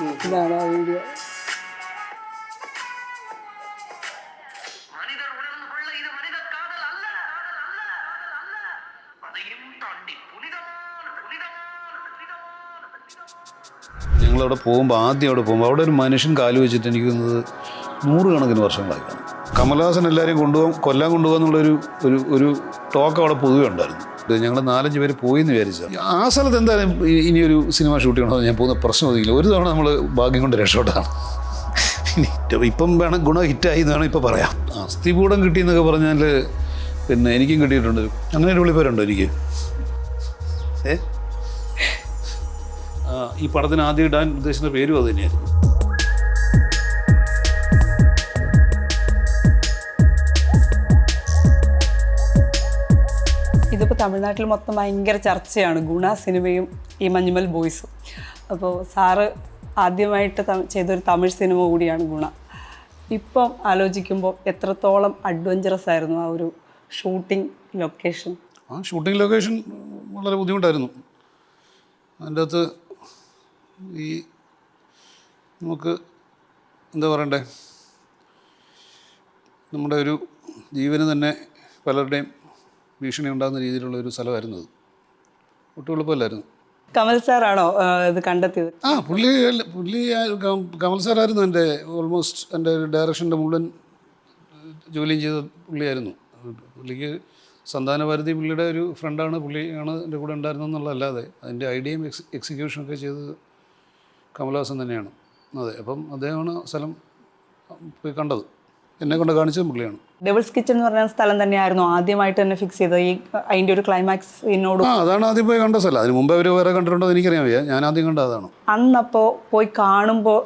ഇതാണ് ആ വീഡിയോ. ഞങ്ങളവിടെ പോകുമ്പോൾ അവിടെ ഒരു മനുഷ്യൻ കാല് വെച്ചിട്ട് എനിക്ക് തോന്നുന്നത് 100 കണക്കിന് വർഷങ്ങളായി കാണും. കമൽഹാസൻ എല്ലാവരെയും കൊല്ലാൻ കൊണ്ടുപോകാന്നുള്ളൊരു ഒരു ടോക്ക് അവിടെ പൊതുവെ ഉണ്ടായിരുന്നു. ഞങ്ങൾ 4-5 പേര് പോയി എന്ന് വിചാരിച്ചാൽ ആ സ്ഥലത്ത് എന്തായാലും ഇനിയൊരു സിനിമ ഷൂട്ട് ചെയ്യണമെന്ന് ഞാൻ പോകുന്ന പ്രശ്നം ഒതുങ്ങില്ല. ഒരു തവണ നമ്മൾ ഭാഗ്യം കൊണ്ട് രക്ഷപ്പെട്ടാണ്. ഇപ്പം വേണം ഗുണം ഹിറ്റായി എന്ന് വേണം ഇപ്പോൾ പറയാം. അസ്ഥികൂടം കിട്ടിയെന്നൊക്കെ പറഞ്ഞാൽ പിന്നെ എനിക്കും കിട്ടിയിട്ടുണ്ട്. അങ്ങനെ ഒരു വിളിപ്പേരുണ്ടോ എനിക്ക്? ഈ പടത്തിന് ആദ്യം ഇടാൻ ഉദ്ദേശിക്കുന്ന പേരും അത് തന്നെയായിരുന്നു. ഇതിപ്പോൾ തമിഴ്നാട്ടിൽ മൊത്തം ഭയങ്കര ചർച്ചയാണ് ഗുണ സിനിമയും ഈ മഞ്ഞുമൽ ബോയ്സും. അപ്പോൾ സാറ് ആദ്യമായിട്ട് ചെയ്തൊരു തമിഴ് സിനിമ കൂടിയാണ് ഗുണ. ഇപ്പം ആലോചിക്കുമ്പോൾ എത്രത്തോളം അഡ്വഞ്ചറസ് ആയിരുന്നു ആ ഒരു ഷൂട്ടിംഗ് ലൊക്കേഷൻ? ഷൂട്ടിംഗ് ലൊക്കേഷൻ വളരെ ബുദ്ധിമുട്ടായിരുന്നു. അതിൻ്റെ അകത്ത് ഈ നമുക്ക് എന്താ പറയണ്ടേ, നമ്മുടെ ഒരു ജീവന് തന്നെ പലരുടെയും ഭീഷണി ഉണ്ടാകുന്ന രീതിയിലുള്ള ഒരു സ്ഥലമായിരുന്നു അത്. ഒട്ടും എളുപ്പമല്ലായിരുന്നു. കമൽ സാറാണോ ഇത് കണ്ടെത്തിയത്? പുള്ളി കമൽ സാറായിരുന്നു എൻ്റെ ഡയറക്ഷൻ്റെ മുഴുവൻ ജോലിയും ചെയ്ത പുള്ളിയായിരുന്നു. പുള്ളിക്ക് സന്താനഭാരതി പുള്ളിയുടെ ഒരു ഫ്രണ്ടാണ്, പുള്ളിയാണ് എൻ്റെ കൂടെ ഉണ്ടായിരുന്നെന്നുള്ളതല്ലാതെ അതിൻ്റെ ഐഡിയയും എക്സിക്യൂഷനൊക്കെ ചെയ്തത് കമൽഹാസൻ തന്നെയാണ്. അതെ, അപ്പം അദ്ദേഹമാണ് സ്ഥലം പോയി കണ്ടത്. എന്നെ കൊണ്ട് കാണിച്ചത് പുള്ളിയാണ്. ഡബിൾസ് കിച്ചൺ എന്ന് പറഞ്ഞ സ്ഥലം തന്നെയായിരുന്നു ആദ്യമായിട്ട് തന്നെ ഫിക്സ് ചെയ്തത് ഈ അതിൻ്റെ ഒരു ക്ലൈമാക്സിനോട്? അതാണ് ആദ്യം പോയി കണ്ട സ്ഥലം. അതിന് മുമ്പ് അവർ വേറെ കണ്ടിട്ടുണ്ടോ എനിക്കറിയാൻ വയ്യ. ഞാൻ ആദ്യം കണ്ട അതാണ്. അന്നപ്പോൾ പോയി കാണുമ്പോൾ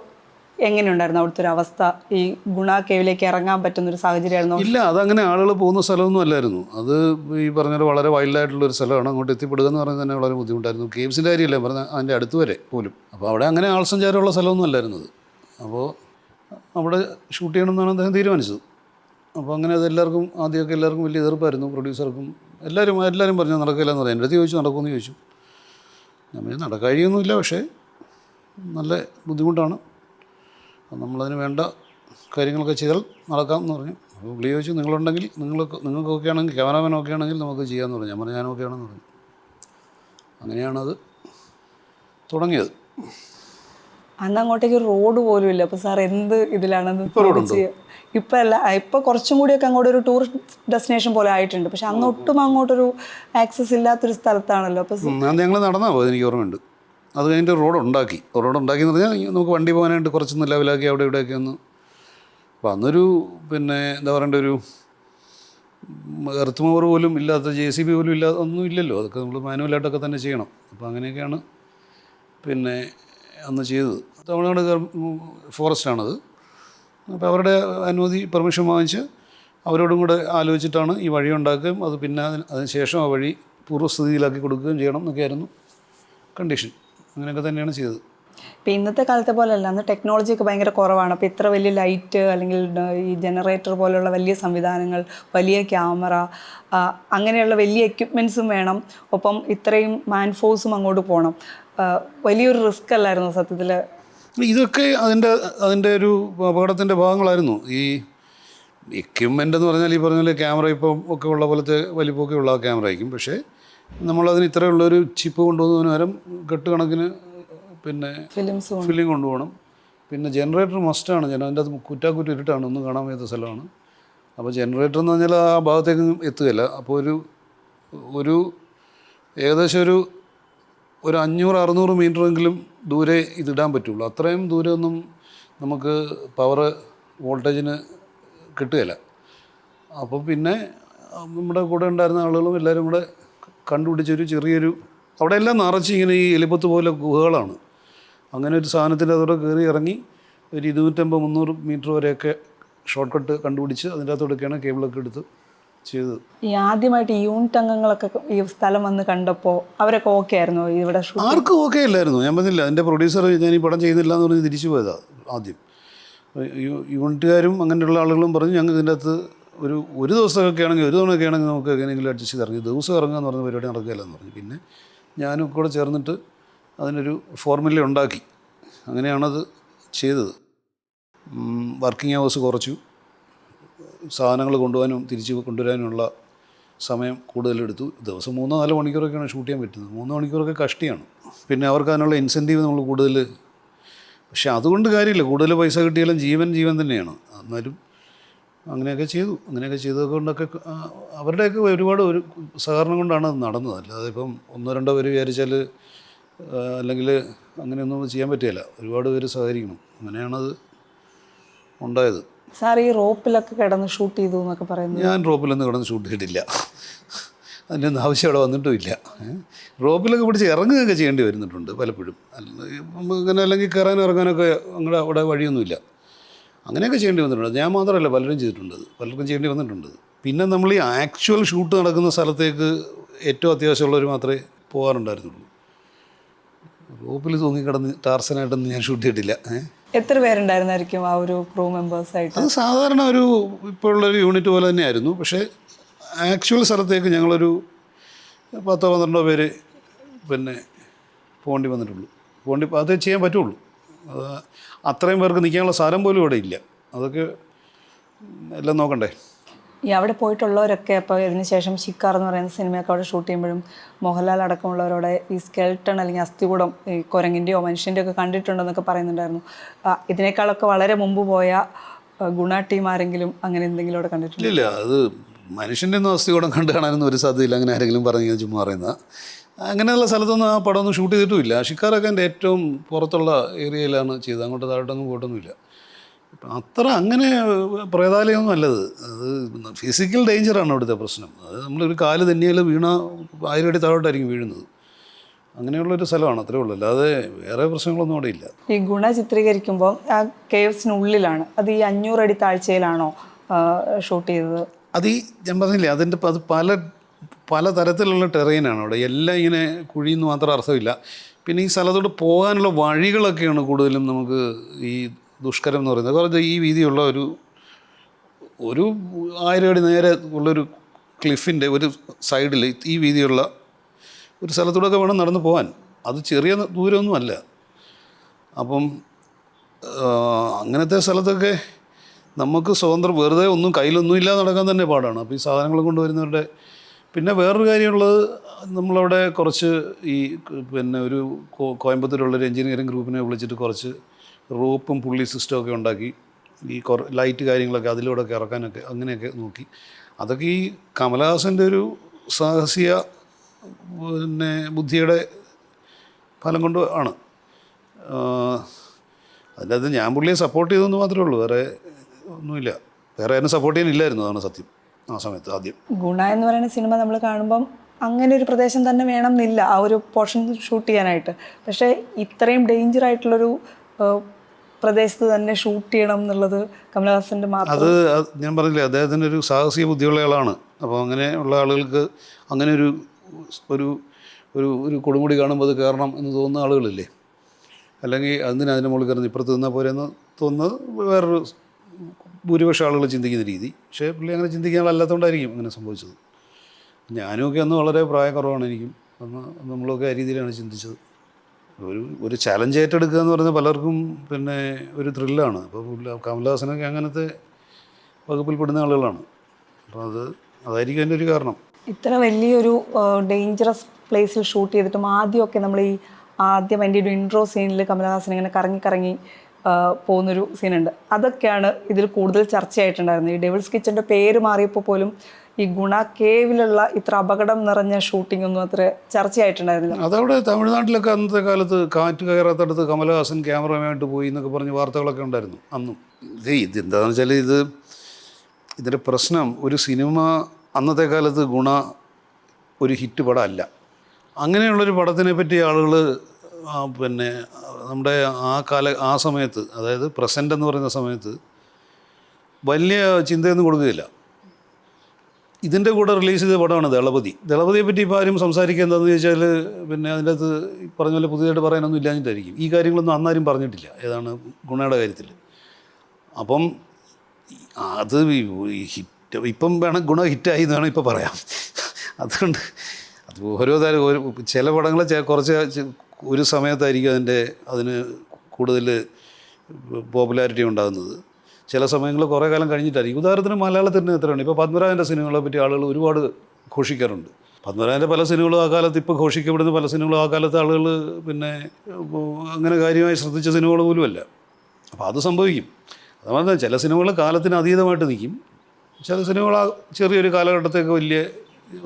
എങ്ങനെയുണ്ടായിരുന്നു അവിടുത്തെ ഒരു അവസ്ഥ? ഈ ഗുണ കേവിലേക്ക് ഇറങ്ങാൻ പറ്റുന്നൊരു സാഹചര്യമായിരുന്നു? ഇല്ല, അതങ്ങനെ ആളുകൾ പോകുന്ന സ്ഥലമൊന്നും അല്ലായിരുന്നു. അത് ഈ പറഞ്ഞാൽ വളരെ വൈൽഡായിട്ടുള്ളൊരു സ്ഥലമാണ്. അങ്ങോട്ട് എത്തിപ്പെടുക എന്ന് പറയുന്നത് തന്നെ വളരെ ബുദ്ധിമുട്ടായിരുന്നു. കേവ്സിൻ്റെ കാര്യമല്ലേ പറഞ്ഞാൽ, അതിൻ്റെ അടുത്ത് വരെ പോലും. അപ്പോൾ അവിടെ അങ്ങനെ ആൾ സഞ്ചാരമുള്ള സ്ഥലമൊന്നും അല്ലായിരുന്നത്. അപ്പോൾ അവിടെ ഷൂട്ട് ചെയ്യണമെന്നാണ് അദ്ദേഹം തീരുമാനിച്ചത്. അപ്പോൾ അങ്ങനെ അതെല്ലാവർക്കും ആദ്യമൊക്കെ എല്ലാവർക്കും വലിയ എതിർപ്പായിരുന്നു. പ്രൊഡ്യൂസർക്കും എല്ലാവരും പറഞ്ഞു നടക്കില്ല എന്ന് പറയാം. എൻ്റെ അടുത്ത് ചോദിച്ചു നടക്കുമെന്ന് ചോദിച്ചു. ഞാൻ നടക്കാഴിയൊന്നുമില്ല, പക്ഷേ നല്ല ബുദ്ധിമുട്ടാണ്, നമ്മളതിന് വേണ്ട കാര്യങ്ങളൊക്കെ ചെയ്താൽ നടക്കാം എന്ന് പറഞ്ഞു. അപ്പോൾ പുള്ളി ചോദിച്ചു നിങ്ങളുണ്ടെങ്കിൽ നിങ്ങൾക്ക് ഓക്കെ ആണെങ്കിൽ, ക്യാമറാമാൻ ഓക്കെ ആണെങ്കിൽ നമുക്ക് ചെയ്യാമെന്ന് പറഞ്ഞു. ഞാൻ പറഞ്ഞു ഞാൻ ഓക്കെ ആണെന്ന് പറഞ്ഞു. അങ്ങനെയാണത് തുടങ്ങിയത്. അന്ന് അങ്ങോട്ടേക്ക് റോഡ് പോലും ഇല്ല. അപ്പോൾ സാർ എന്ത് ഇതിലാണെന്ന് ഇപ്പം അല്ല, ഇപ്പം കുറച്ചും കൂടിയൊക്കെ അങ്ങോട്ട് ഒരു ടൂറിസ്റ്റ് ഡെസ്റ്റിനേഷൻ പോലെ ആയിട്ടുണ്ട്. പക്ഷെ അന്ന് ഒട്ടും അങ്ങോട്ടൊരു ആക്സസ് ഇല്ലാത്തൊരു സ്ഥലത്താണല്ലോ. അപ്പോൾ ഞങ്ങൾ നടന്നാൽ പോയത്, എനിക്ക് ഓർമ്മയുണ്ട്. അത് കഴിഞ്ഞിട്ട് റോഡ് ഉണ്ടാക്കി എന്ന് പറഞ്ഞാൽ നമുക്ക് വണ്ടി പോകാനായിട്ട് കുറച്ചൊന്ന് ലെവലാക്കി അവിടെ ഇവിടെയൊക്കെ ഒന്ന്. അപ്പോൾ അന്നൊരു പിന്നെ എന്താ പറയണ്ട, ഒരു എർത്ത് മൂവർ പോലും ഇല്ലാത്ത, JCB പോലും ഇല്ലാതെ ഒന്നും ഇല്ലല്ലോ. അതൊക്കെ നമ്മൾ മാനുവലായിട്ടൊക്കെ തന്നെ ചെയ്യണം. അപ്പോൾ അങ്ങനെയൊക്കെയാണ് പിന്നെ അന്ന് ചെയ്തത്. തമിഴ്നാട് ഫോറസ്റ്റാണത്. അപ്പോൾ അവരുടെ അനുമതി, പെർമിഷൻ വാങ്ങിച്ച് അവരോടും കൂടെ ആലോചിച്ചിട്ടാണ് ഈ വഴി ഉണ്ടാക്കുകയും അത് പിന്നെ അതിന് ശേഷം ആ വഴി പൂർവ്വസ്ഥിതിയിലാക്കി കൊടുക്കുകയും ചെയ്യണം എന്നൊക്കെയായിരുന്നു കണ്ടീഷൻ. അങ്ങനെയൊക്കെ തന്നെയാണ് ചെയ്തത്. ഇപ്പം ഇന്നത്തെ കാലത്തെ പോലെയല്ല, അന്ന് ടെക്നോളജിയൊക്കെ ഭയങ്കര കുറവാണ്. അപ്പോൾ ഇത്ര വലിയ ലൈറ്റ് അല്ലെങ്കിൽ ഈ ജനറേറ്റർ പോലെയുള്ള വലിയ സംവിധാനങ്ങൾ, വലിയ ക്യാമറ, അങ്ങനെയുള്ള വലിയ എക്യുപ്മെൻറ്റ്സും വേണം. ഒപ്പം ഇത്രയും മാൻ ഫോഴ്സും അങ്ങോട്ട് പോകണം. വലിയൊരു റിസ്ക് അല്ലായിരുന്നു സത്യത്തിൽ? ഇതൊക്കെ അതിൻ്റെ ഒരു അപകടത്തിൻ്റെ ഭാഗങ്ങളായിരുന്നു. ഈ എക്യുപ്മെൻ്റ് എന്ന് പറഞ്ഞാൽ ഈ പറഞ്ഞ ക്യാമറ ഇപ്പം ഒക്കെ ഉള്ള പോലത്തെ വലിപ്പമൊക്കെ ഉള്ള ക്യാമറ ആയിരിക്കും. പക്ഷേ നമ്മളതിന് ഇത്രയുള്ളൊരു ചിപ്പ് കൊണ്ടുപോകുന്നതിന് പകരം കെട്ടുകണക്കിന് പിന്നെ ഫിലിം കൊണ്ടുപോകണം. പിന്നെ ജനറേറ്റർ മസ്റ്റാണ്. അതിൻ്റെ അത് കുറ്റാക്കുറ്റി ഇരുട്ടാണ്, ഒന്നും കാണാൻ വയ്യാത്ത സ്ഥലമാണ്. അപ്പോൾ ജനറേറ്റർ എന്ന് പറഞ്ഞാൽ ആ ഭാഗത്തേക്ക് എത്തുകയില്ല. അപ്പോൾ ഒരു ഏകദേശം ഒരു 500-600 മീറ്ററെങ്കിലും ദൂരെ ഇതിടാൻ പറ്റുള്ളൂ. അത്രയും ദൂരമൊന്നും നമുക്ക് പവർ വോൾട്ടേജിന് കിട്ടുകയില്ല. അപ്പോൾ പിന്നെ നമ്മുടെ കൂടെ ഉണ്ടായിരുന്ന ആളുകളും എല്ലാവരും കൂടെ കണ്ടുപിടിച്ചൊരു ചെറിയൊരു, അവിടെ എല്ലാം നിറച്ച് ഇങ്ങനെ ഈ എലിപ്പത്ത് പോലെ ഗുഹകളാണ്. അങ്ങനെ ഒരു സാധനത്തിൻ്റെ അതോടെ കയറി ഇറങ്ങി ഒരു 250-300 മീറ്റർ വരെയൊക്കെ ഷോർട്ട് കട്ട് കണ്ടുപിടിച്ച് അതിൻ്റെ അകത്തോടൊക്കെയാണ് കേബിളൊക്കെ എടുത്ത് ചെയ്തത്. ഈ ആദ്യമായിട്ട് യൂണിറ്റ് അംഗങ്ങളൊക്കെ ഈ സ്ഥലം വന്ന് കണ്ടപ്പോൾ അവരൊക്കെ ഓക്കെ ആയിരുന്നു? ഇവിടെ ആർക്കും ഓക്കെ അല്ലായിരുന്നു. ഞാൻ പറഞ്ഞില്ല, എൻ്റെ പ്രൊഡ്യൂസർ ഞാൻ ഈ പടം ചെയ്യുന്നില്ല എന്ന് പറഞ്ഞ് തിരിച്ചു പോയതാണ് ആദ്യം. യൂണിറ്റുകാരും അങ്ങനെയുള്ള ആളുകളും പറഞ്ഞു ഞങ്ങൾക്ക് ഇതിൻ്റെ അകത്ത് ഒരു ദിവസമൊക്കെ ആണെങ്കിൽ, ഒരു തവണയൊക്കെ ആണെങ്കിൽ നമുക്ക് എങ്ങനെയെങ്കിലും അഡ്ജസ്റ്റ് ചെയ്ത് ഇറങ്ങി, ദിവസം ഇറങ്ങുക എന്ന് പറഞ്ഞ പരിപാടി നടക്കുകയില്ലെന്ന് പറഞ്ഞു. പിന്നെ ഞാനും കൂടെ ചേർന്നിട്ട് അതിനൊരു ഫോർമുല ഉണ്ടാക്കി. അങ്ങനെയാണത് ചെയ്തത്. വർക്കിംഗ് അവേഴ്സ് കുറച്ചു, സാധനങ്ങൾ കൊണ്ടുപോകാനും തിരിച്ച് കൊണ്ടുവരാനുമുള്ള സമയം കൂടുതലെടുത്തു. ദിവസം 3-4 മണിക്കൂറൊക്കെയാണ് ഷൂട്ട് ചെയ്യാൻ പറ്റുന്നത്. 3 മണിക്കൂറൊക്കെ കഷ്ടിയാണ്. പിന്നെ അവർക്ക് അതിനുള്ള ഇൻസെൻറ്റീവ് നമ്മൾ കൂടുതൽ, പക്ഷെ അതുകൊണ്ട് കാര്യമില്ല. കൂടുതൽ പൈസ കിട്ടിയാലും ജീവൻ തന്നെയാണ്. എന്നാലും അങ്ങനെയൊക്കെ ചെയ്തത് കൊണ്ടൊക്കെ അവരുടെയൊക്കെ ഒരുപാട് ഒരു സഹകരണം കൊണ്ടാണ് അത് നടന്നത്. അല്ലാതെ ഇപ്പം 1-2 പേര് വിചാരിച്ചാൽ അല്ലെങ്കിൽ അങ്ങനെയൊന്നും ചെയ്യാൻ പറ്റില്ല. ഒരുപാട് പേര് സഹകരിക്കണം. അങ്ങനെയാണത് ഉണ്ടായത്. സാർ ഈ റോപ്പിലൊക്കെ കിടന്ന് ഷൂട്ട് ചെയ്തു എന്നൊക്കെ പറയുന്നത്, ഞാൻ റോപ്പിലൊന്നും കിടന്ന് ഷൂട്ട് ചെയ്തിട്ടില്ല. അതിൻ്റെ ഒന്നും ആവശ്യം അവിടെ വന്നിട്ടുമില്ല. റോപ്പിലൊക്കെ പിടിച്ച് ഇറങ്ങുകയൊക്കെ ചെയ്യേണ്ടി വരുന്നിട്ടുണ്ട് പലപ്പോഴും. അങ്ങനെ അല്ലെങ്കിൽ കയറാനും ഇറങ്ങാനൊക്കെ അങ്ങനെ അവിടെ വഴിയൊന്നുമില്ല. അങ്ങനെയൊക്കെ ചെയ്യേണ്ടി വന്നിട്ടുണ്ട്. ഞാൻ മാത്രമല്ല, പലരും ചെയ്തിട്ടുണ്ട്. പലർക്കും ചെയ്യേണ്ടി വന്നിട്ടുണ്ട്. പിന്നെ നമ്മൾ ഈ ആക്ച്വൽ ഷൂട്ട് നടക്കുന്ന സ്ഥലത്തേക്ക് ഏറ്റവും അത്യാവശ്യമുള്ളവർ മാത്രമേ പോകാറുണ്ടായിരുന്നുള്ളൂ. റോപ്പിൽ തൂങ്ങിക്കിടന്ന് ടാർസനായിട്ടൊന്നും ഞാൻ ഷൂട്ട് ചെയ്തിട്ടില്ല. എത്ര പേരുണ്ടായിരുന്നായിരിക്കും ആ ഒരു ക്രൂ മെമ്പേഴ്സായിട്ട്? അത് സാധാരണ ഒരു ഇപ്പോൾ ഉള്ളൊരു യൂണിറ്റ് പോലെ തന്നെയായിരുന്നു. പക്ഷേ ആക്ച്വൽ സ്ഥലത്തേക്ക് ഞങ്ങളൊരു 10-12 പേര് പിന്നെ പോകേണ്ടി വന്നിട്ടുള്ളൂ. അത് ചെയ്യാൻ പറ്റുള്ളൂ. അത് അത്രയും പേർക്ക് നിൽക്കാനുള്ള സ്ഥലം പോലും ഇവിടെ ഇല്ല. അതൊക്കെ എല്ലാം നോക്കണ്ടേ. ഈ അവിടെ പോയിട്ടുള്ളവരൊക്കെ അപ്പോൾ ഇതിന് ശേഷം ശിക്കാർ എന്ന് പറയുന്ന സിനിമയൊക്കെ അവിടെ ഷൂട്ട് ചെയ്യുമ്പോഴും മോഹൻലാൽ അടക്കമുള്ളവരോടെ ഈ സ്കെൽട്ടൺ അല്ലെങ്കിൽ അസ്ഥികൂടം ഈ കുരങ്ങിൻ്റെയോ മനുഷ്യൻ്റെയോ ഒക്കെ കണ്ടിട്ടുണ്ടെന്നൊക്കെ പറയുന്നുണ്ടായിരുന്നു. ഇതിനേക്കാളൊക്കെ വളരെ മുമ്പ് പോയ ഗുണ ടീം ആരെങ്കിലും അങ്ങനെ എന്തെങ്കിലും അവിടെ കണ്ടിട്ടില്ല? ഇല്ല, അത് മനുഷ്യൻ്റെ ഒന്നും അസ്ഥികൂടം കണ്ടു കാണാനൊന്നും ഒരു സാധ്യതയില്ല. അങ്ങനെ ആരെങ്കിലും പറഞ്ഞു ചുമ്മാ പറയുന്ന അങ്ങനെയുള്ള സ്ഥലത്തൊന്നും ആ പടമൊന്നും ഷൂട്ട് ചെയ്തിട്ടുമില്ല. ഷിക്കാറൊക്കെ എൻ്റെ ഏറ്റവും പുറത്തുള്ള ഏരിയയിലാണ് ചെയ്തത്. അങ്ങോട്ട് താഴോട്ടൊന്നും പോയിട്ടൊന്നുമില്ല. അത്ര അങ്ങനെ പ്രേതാലയമൊന്നും അല്ലത്. അത് ഫിസിക്കൽ ഡേഞ്ചറാണ് അവിടുത്തെ പ്രശ്നം. അത് നമ്മളൊരു കാല് തന്നെയാൽ വീണ 1000 അടി താഴോട്ടായിരിക്കും വീഴുന്നത്. അങ്ങനെയുള്ളൊരു സ്ഥലമാണ്, അത്രേ ഉള്ളൂ. അല്ലാതെ വേറെ പ്രശ്നങ്ങളൊന്നും അവിടെ ഇല്ല. ഈ ഗുണ ചിത്രീകരിക്കുമ്പോൾ ആ കേവ്സിനുള്ളിലാണ്, അത് ഈ 500 അടി താഴ്ചയിലാണോ ഷൂട്ട് ചെയ്തത്? അത് ഞാൻ പറഞ്ഞില്ലേ, അത് പല തരത്തിലുള്ള ടെറൈനാണ് അവിടെ. എല്ലാം ഇങ്ങനെ കുഴിയെന്ന് മാത്രം അർത്ഥമില്ല. പിന്നെ ഈ സ്ഥലത്തോട്ട് പോകാനുള്ള വഴികളൊക്കെയാണ് കൂടുതലും നമുക്ക് ഈ ദുഷ്കരം എന്ന് പറയുന്നത്. കുറച്ച് ഈ വീതിയുള്ള ഒരു 1000 അടി നേരെ ഉള്ളൊരു ക്ലിഫിൻ്റെ ഒരു സൈഡിൽ ഈ വീതിയുള്ള ഒരു സ്ഥലത്തൂടെയൊക്കെ വേണം നടന്നു പോകാൻ. അത് ചെറിയ ദൂരമൊന്നും അല്ല. അപ്പം അങ്ങനത്തെ സ്ഥലത്തൊക്കെ നമുക്ക് സ്വതന്ത്രം വെറുതെ ഒന്നും കയ്യിലൊന്നും ഇല്ലാതെ നടക്കാൻ തന്നെ പാടാണ്. അപ്പോൾ ഈ സാധനങ്ങൾ കൊണ്ടുവരുന്നവരുടെ പിന്നെ വേറൊരു കാര്യമുള്ളത്, നമ്മളവിടെ കുറച്ച് ഈ പിന്നെ ഒരു കോയമ്പത്തൂരുള്ളൊരു എൻജിനീയറിംഗ് ഗ്രൂപ്പിനെ വിളിച്ചിട്ട് കുറച്ച് റോപ്പും പുള്ളി സിസ്റ്റമൊക്കെ ഉണ്ടാക്കി ഈ ലൈറ്റ് കാര്യങ്ങളൊക്കെ അതിലൂടെയൊക്കെ ഇറക്കാനൊക്കെ അങ്ങനെയൊക്കെ നോക്കി. അതൊക്കെ ഈ കമലഹാസൻ്റെ ഒരു സാഹസിക പിന്നെ ബുദ്ധിയുടെ ഫലം കൊണ്ട് ആണ്. അതിനകത്ത് ഞാൻ പുള്ളിയെ സപ്പോർട്ട് ചെയ്തെന്ന് മാത്രമേ ഉള്ളൂ, വേറെ ഒന്നുമില്ല. വേറെ ആരും സപ്പോർട്ട് ചെയ്യാനില്ലായിരുന്നു, അതാണ് സത്യം ആ സമയത്ത്. ആദ്യം ഗുണ എന്ന് പറയുന്ന സിനിമ നമ്മൾ കാണുമ്പം അങ്ങനെ ഒരു പ്രദേശം തന്നെ വേണം എന്നില്ല ആ ഒരു പോർഷൻ ഷൂട്ട് ചെയ്യാനായിട്ട്. പക്ഷേ ഇത്രയും ഡേഞ്ചർ ആയിട്ടുള്ളൊരു പ്രദേശത്ത് തന്നെ ഷൂട്ട് ചെയ്യണം എന്നുള്ളത് കമലഹാസൻ്റെ മാത്രം. അത് ഞാൻ പറഞ്ഞില്ലേ, അദ്ദേഹത്തിൻ്റെ ഒരു സാഹസിക ബുദ്ധിയുള്ള ആളാണ്. അപ്പോൾ അങ്ങനെയുള്ള ആളുകൾക്ക് അങ്ങനെ ഒരു ഒരു ഒരു കൊടുമുടി കാണുമ്പോൾ അത് കയറണം എന്ന് തോന്നുന്ന ആളുകളില്ലേ, അല്ലെങ്കിൽ അതിൻ്റെ മുകളിൽ കയറുന്ന ഇപ്പുറത്ത് നിന്നാൽ പോരെ എന്ന് തോന്നുന്നത് വേറൊരു ഭൂരിപക്ഷം ആളുകൾ ചിന്തിക്കുന്ന രീതി. പക്ഷേ പുള്ളി അങ്ങനെ ചിന്തിക്കാനല്ലാത്തതുകൊണ്ടായിരിക്കും അങ്ങനെ സംഭവിച്ചത്. ഞാനുമൊക്കെ അന്ന് വളരെ പ്രായക്കുറവാണ് എനിക്കും. അന്ന് നമ്മളൊക്കെ ആ രീതിയിലാണ് ചിന്തിച്ചത്. ഒരു ചലഞ്ച് ഏറ്റെടുക്കുക എന്ന് പറഞ്ഞാൽ പലർക്കും പിന്നെ ഒരു ത്രില്ലാണ്. അപ്പോൾ കമലഹാസനൊക്കെ അങ്ങനത്തെ വകുപ്പിൽപ്പെടുന്ന ആളുകളാണ്. അപ്പോൾ അതായിരിക്കും അതിൻ്റെ ഒരു കാരണം. ഇത്ര വലിയൊരു ഡേഞ്ചറസ് പ്ലേസിൽ ഷൂട്ട് ചെയ്തിട്ടും ആദ്യമൊക്കെ നമ്മൾ ഈ ആദ്യം എൻ്റെ ഒരു ഇൻട്രോ സീനിൽ കമലഹാസൻ ഇങ്ങനെ കറങ്ങി പോകുന്നൊരു സീനുണ്ട്. അതൊക്കെയാണ് ഇതിൽ കൂടുതൽ ചർച്ചയായിട്ടുണ്ടായിരുന്നത്. ഈ ഡെവിൾസ് കിച്ചൻ്റെ പേര് മാറിയപ്പോൾ പോലും ഈ ഗുണ കേവിലുള്ള ഇത്ര അപകടം നിറഞ്ഞ ഷൂട്ടിംഗ് ഒന്നും അത്ര ചർച്ചയായിട്ടുണ്ടായിരുന്നില്ല. അതവിടെ തമിഴ്നാട്ടിലൊക്കെ അന്നത്തെ കാലത്ത് കാറ്റ് കയറാത്തടുത്ത് കമലഹാസൻ ക്യാമറമായിട്ട് പോയി എന്നൊക്കെ പറഞ്ഞ് വാർത്തകളൊക്കെ ഉണ്ടായിരുന്നു അന്നും. ഇതെന്താണെന്ന് വെച്ചാൽ ഇതിൻ്റെ പ്രശ്നം, ഒരു സിനിമ അന്നത്തെ കാലത്ത് ഗുണ ഒരു ഹിറ്റ് പടമല്ല. അങ്ങനെയുള്ളൊരു പടത്തിനെ പറ്റി ആളുകൾ പിന്നെ നമ്മുടെ ആ സമയത്ത്, അതായത് പ്രസൻ്റ് എന്ന് പറയുന്ന സമയത്ത് വലിയ ചിന്തയൊന്നും കൊടുക്കുകയില്ല. ഇതിൻ്റെ കൂടെ റിലീസ് ചെയ്ത പടമാണ് ദളപതിയെ പറ്റി ഇപ്പോൾ ആരും സംസാരിക്കുക എന്താണെന്ന് ചോദിച്ചാൽ പിന്നെ അതിൻ്റെ അകത്ത് പറഞ്ഞ പോലെ പുതിയതായിട്ട് പറയാനൊന്നും ഇല്ലാഞ്ഞിട്ടായിരിക്കും. ഈ കാര്യങ്ങളൊന്നും അന്നാരും പറഞ്ഞിട്ടില്ല, ഏതാണ് ഗുണയുടെ കാര്യത്തിൽ. അപ്പം അത് ഹിറ്റ് ഇപ്പം വേണം ഗുണ ഹിറ്റായി എന്ന് വേണം ഇപ്പോൾ പറയാം. അതുകൊണ്ട് അത് ഓരോ ചില പടങ്ങൾ കുറച്ച് ഒരു സമയത്തായിരിക്കും അതിന് കൂടുതൽ പോപ്പുലാരിറ്റി ഉണ്ടാകുന്നത്. ചില സമയങ്ങളിൽ കുറേ കാലം കഴിഞ്ഞിട്ടായിരിക്കും. ഉദാഹരണത്തിന് മലയാളത്തിൽ തന്നെ എത്രയാണ് ഇപ്പോൾ പത്മരാജൻ്റെ സിനിമകളെ പറ്റി ആളുകൾ ഒരുപാട് ഘോഷിക്കാറുണ്ട്. പത്മരാജൻ്റെ പല സിനിമകളും ആ കാലത്ത് ഇപ്പോൾ ഘോഷിക്കപ്പെടുന്ന പല സിനിമകളും ആ കാലത്ത് ആളുകൾ പിന്നെ അങ്ങനെ കാര്യമായി ശ്രദ്ധിച്ച സിനിമകൾ പോലുമല്ല. അപ്പോൾ അത് സംഭവിക്കും. അതുപോലെ ചില സിനിമകൾ കാലത്തിന് അതീതമായിട്ട് നിൽക്കും. ചില സിനിമകൾ ആ ചെറിയൊരു കാലഘട്ടത്തേക്ക് വലിയ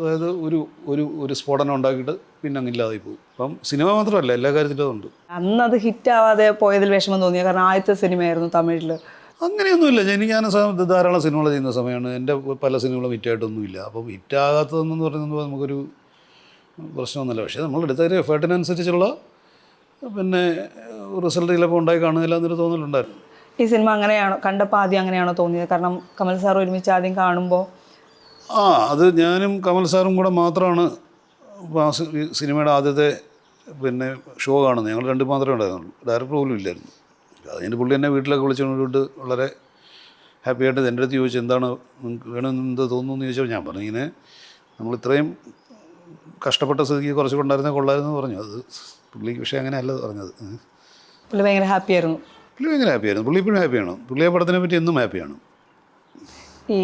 അതായത് ഒരു ഒരു ഒരു സ്ഫോടനം ഉണ്ടാക്കിയിട്ട് പിന്നെ അങ്ങ് ഇല്ലാതായി പോകും. അപ്പം സിനിമ മാത്രമല്ല എല്ലാ കാര്യത്തിലും അതുണ്ട്. അന്ന് അത് ഹിറ്റാവാതെ പോയതിൽ വിഷമം തോന്നിയ കാരണം ആദ്യത്തെ സിനിമയായിരുന്നു തമിഴിൽ. അങ്ങനെയൊന്നുമില്ല. ഞാൻ ധാരാളം സിനിമകൾ ചെയ്യുന്ന സമയമാണ്. എൻ്റെ പല സിനിമകളും ഹിറ്റായിട്ടൊന്നുമില്ല. അപ്പം ഹിറ്റാകാത്തതെന്ന് പറയുന്നത് നമുക്കൊരു പ്രശ്നമൊന്നുമില്ല. പക്ഷേ നമ്മളെടുത്ത ഒരു എഫേർട്ടിനനുസരിച്ചുള്ള പിന്നെ റിസൾട്ട് ചിലപ്പോൾ ഉണ്ടായി കാണുന്നില്ല എന്നൊരു തോന്നലുണ്ടായിരുന്നു. ഈ സിനിമ അങ്ങനെയാണോ കണ്ടപ്പോൾ ആദ്യം അങ്ങനെയാണോ തോന്നിയത്? കാരണം കമൽ സാർ ഒരുമിച്ച് ആദ്യം കാണുമ്പോൾ അത് ഞാനും കമൽ സാറും കൂടെ മാത്രമാണ് ഈ സിനിമയുടെ ആദ്യത്തെ പിന്നെ ഷോ കാണുന്നത്. ഞങ്ങൾ രണ്ട് മാത്രമേ ഉണ്ടായിരുന്നുള്ളൂ. ഡയറക്ടർ പോലും ഇല്ലായിരുന്നു. അതിൻ്റെ പുള്ളി എന്നെ വീട്ടിലൊക്കെ വിളിച്ചുകൊണ്ടിട്ട് വളരെ ഹാപ്പി ആയിട്ട് എൻ്റെ അടുത്ത് ചോദിച്ചു എന്താണ് നിങ്ങൾക്ക് വേണമെന്ന് എന്ത് തോന്നുന്നു എന്ന് ചോദിച്ചാൽ ഞാൻ പറഞ്ഞു ഇങ്ങനെ നമ്മൾ ഇത്രയും കഷ്ടപ്പെട്ട സ്ഥിതിക്ക് കുറച്ച് കൊണ്ടായിരുന്നേ കൊള്ളായിരുന്നു പറഞ്ഞു. അത് പുള്ളിക്ക് പക്ഷേ അങ്ങനെയല്ല പറഞ്ഞത്. പുള്ളി ഭയങ്കര ഹാപ്പിയായിരുന്നു. പുള്ളി ഭയങ്കര ഹാപ്പിയായിരുന്നു. പുള്ളി ഇപ്പോഴും ഹാപ്പിയാണ്. പുള്ളി ആ പടത്തിനെ പറ്റി എന്നും ഹാപ്പിയാണ്. ഈ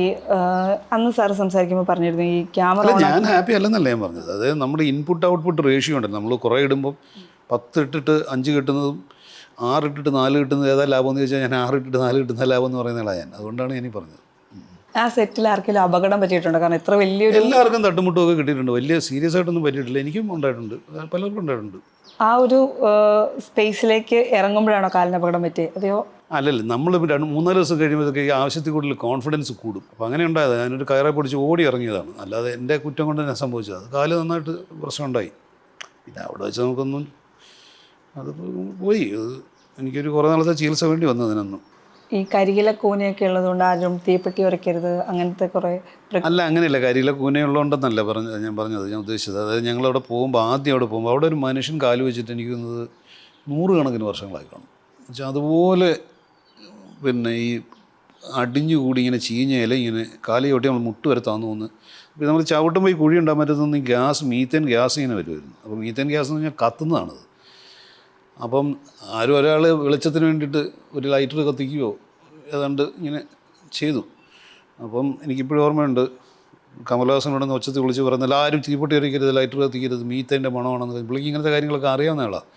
അന്ന് സാറ് സംസാരിക്കുമ്പോൾ പറഞ്ഞിരുന്നു ഈ ക്യാമറ ഞാൻ ഹാപ്പി അല്ലെന്നല്ല ഞാൻ പറഞ്ഞത്. അതായത് നമ്മുടെ ഇൻപുട്ട് ഔട്ട്പുട്ട് റേഷ്യോ ഉണ്ടല്ലോ. നമ്മൾ കുറേ ഇടുമ്പം 10 ഇട്ടിട്ട് 5 കിട്ടുന്നതും 6 ഇട്ടിട്ട് 4 കിട്ടുന്നത് ഏതാ ലാഭം എന്ന് ചോദിച്ചാൽ ഞാൻ 6 ഇട്ടിട്ട് 4 കിട്ടുന്ന ലാഭം എന്ന് പറയുന്ന ഞാൻ. അതുകൊണ്ടാണ് ഞാൻ പറഞ്ഞത്. ആ സെറ്റിൽ ആർക്കെങ്കിലും അപകടം പറ്റിയിട്ടുണ്ടോ? കാരണം ഇത്ര വലിയൊരു എല്ലാവർക്കും തട്ടുമുട്ടുമൊക്കെ കിട്ടിയിട്ടുണ്ട്. വലിയ സീരിയസ് ആയിട്ടൊന്നും പറ്റിയിട്ടില്ല. എനിക്കും ഉണ്ടായിട്ടുണ്ട്, പലർക്കും ഉണ്ടായിട്ടുണ്ട്. ആ ഒരു സ്പേസിലേക്ക് ഇറങ്ങുമ്പോഴാണോ കാലിന് അപകടം പറ്റിയത്? അതെയോ അല്ലല്ല, നമ്മൾ 2-3 ദിവസം കഴിയുമ്പോഴത്തേക്ക് ഈ ആവശ്യത്തിൽ കൂടുതൽ കോൺഫിഡൻസ് കൂടും. അപ്പോൾ അങ്ങനെ ഉണ്ടായത്. ഞാനൊരു കയറെ പിടിച്ച് ഓടി ഇറങ്ങിയതാണ്. അല്ലാതെ എൻ്റെ കുറ്റം കൊണ്ട് തന്നെ സംഭവിച്ചത്. അത് കാല് നന്നായിട്ട് പ്രശ്നമുണ്ടായി. പിന്നെ അവിടെ വെച്ച് നമുക്കൊന്നും അത് പോയി. അത് എനിക്കൊരു കുറേ നാളത്തെ ചികിത്സ വേണ്ടി വന്നു അതിനൊന്നും. ഈ കരികില കൂനയൊക്കെ ഉള്ളതുകൊണ്ട് ആരും തീപ്പെട്ടി ഉരയ്ക്കരുത് അങ്ങനത്തെ കുറേ അല്ല, അങ്ങനെയല്ല. കരിയിലെ കൂനയുള്ളതുകൊണ്ടെന്നല്ല ഞാൻ ഉദ്ദേശിച്ചത്. അതായത് ഞങ്ങളവിടെ പോകുമ്പോൾ ആദ്യം അവിടെ പോകുമ്പോൾ അവിടെ ഒരു മനുഷ്യൻ കാല് വെച്ചിട്ട് എനിക്ക് തോന്നുന്നത് 100 കണക്കിന് വർഷങ്ങളായി കാണും. എന്നുവെച്ചാൽ അതുപോലെ പിന്നെ ഈ അടിഞ്ഞുകൂടി ഇങ്ങനെ ചീഞ്ഞ ഇല ഇങ്ങനെ കാലി ചവിട്ടി നമ്മൾ മുട്ട് വരെ താന്നു പോകുന്നു. അപ്പോൾ നമ്മൾ ചവിട്ടുമ്പോൾ ഈ കുഴി ഉണ്ടാകാൻ പറ്റുന്ന ഗ്യാസ് മീത്തേൻ ഗ്യാസ് ഇങ്ങനെ വരുമായിരുന്നു. അപ്പോൾ മീത്തേൻ ഗ്യാസ് എന്ന് പറഞ്ഞാൽ കത്തുന്നതാണത്. അപ്പം ആരും ഒരാൾ വെളിച്ചത്തിന് വേണ്ടിയിട്ട് ഒരു ലൈറ്റർ കത്തിക്കുകയോ ഏതാണ്ട് ഇങ്ങനെ ചെയ്തു. അപ്പം എനിക്കിപ്പോഴും ഓർമ്മയുണ്ട്, കമലഹാസനോടൊന്ന് ഒച്ചത്തിൽ വിളിച്ച് പറയുന്നത് ആരും തീപ്പൊട്ടി എറിക്കരുത്, ലൈറ്റർ കത്തിക്കരുത്, മീത്തേൻ്റെ മണമാണെന്ന്. പുള്ളിക്ക് ഇങ്ങനത്തെ കാര്യങ്ങളൊക്കെ അറിയാവുന്ന ആളാണ്.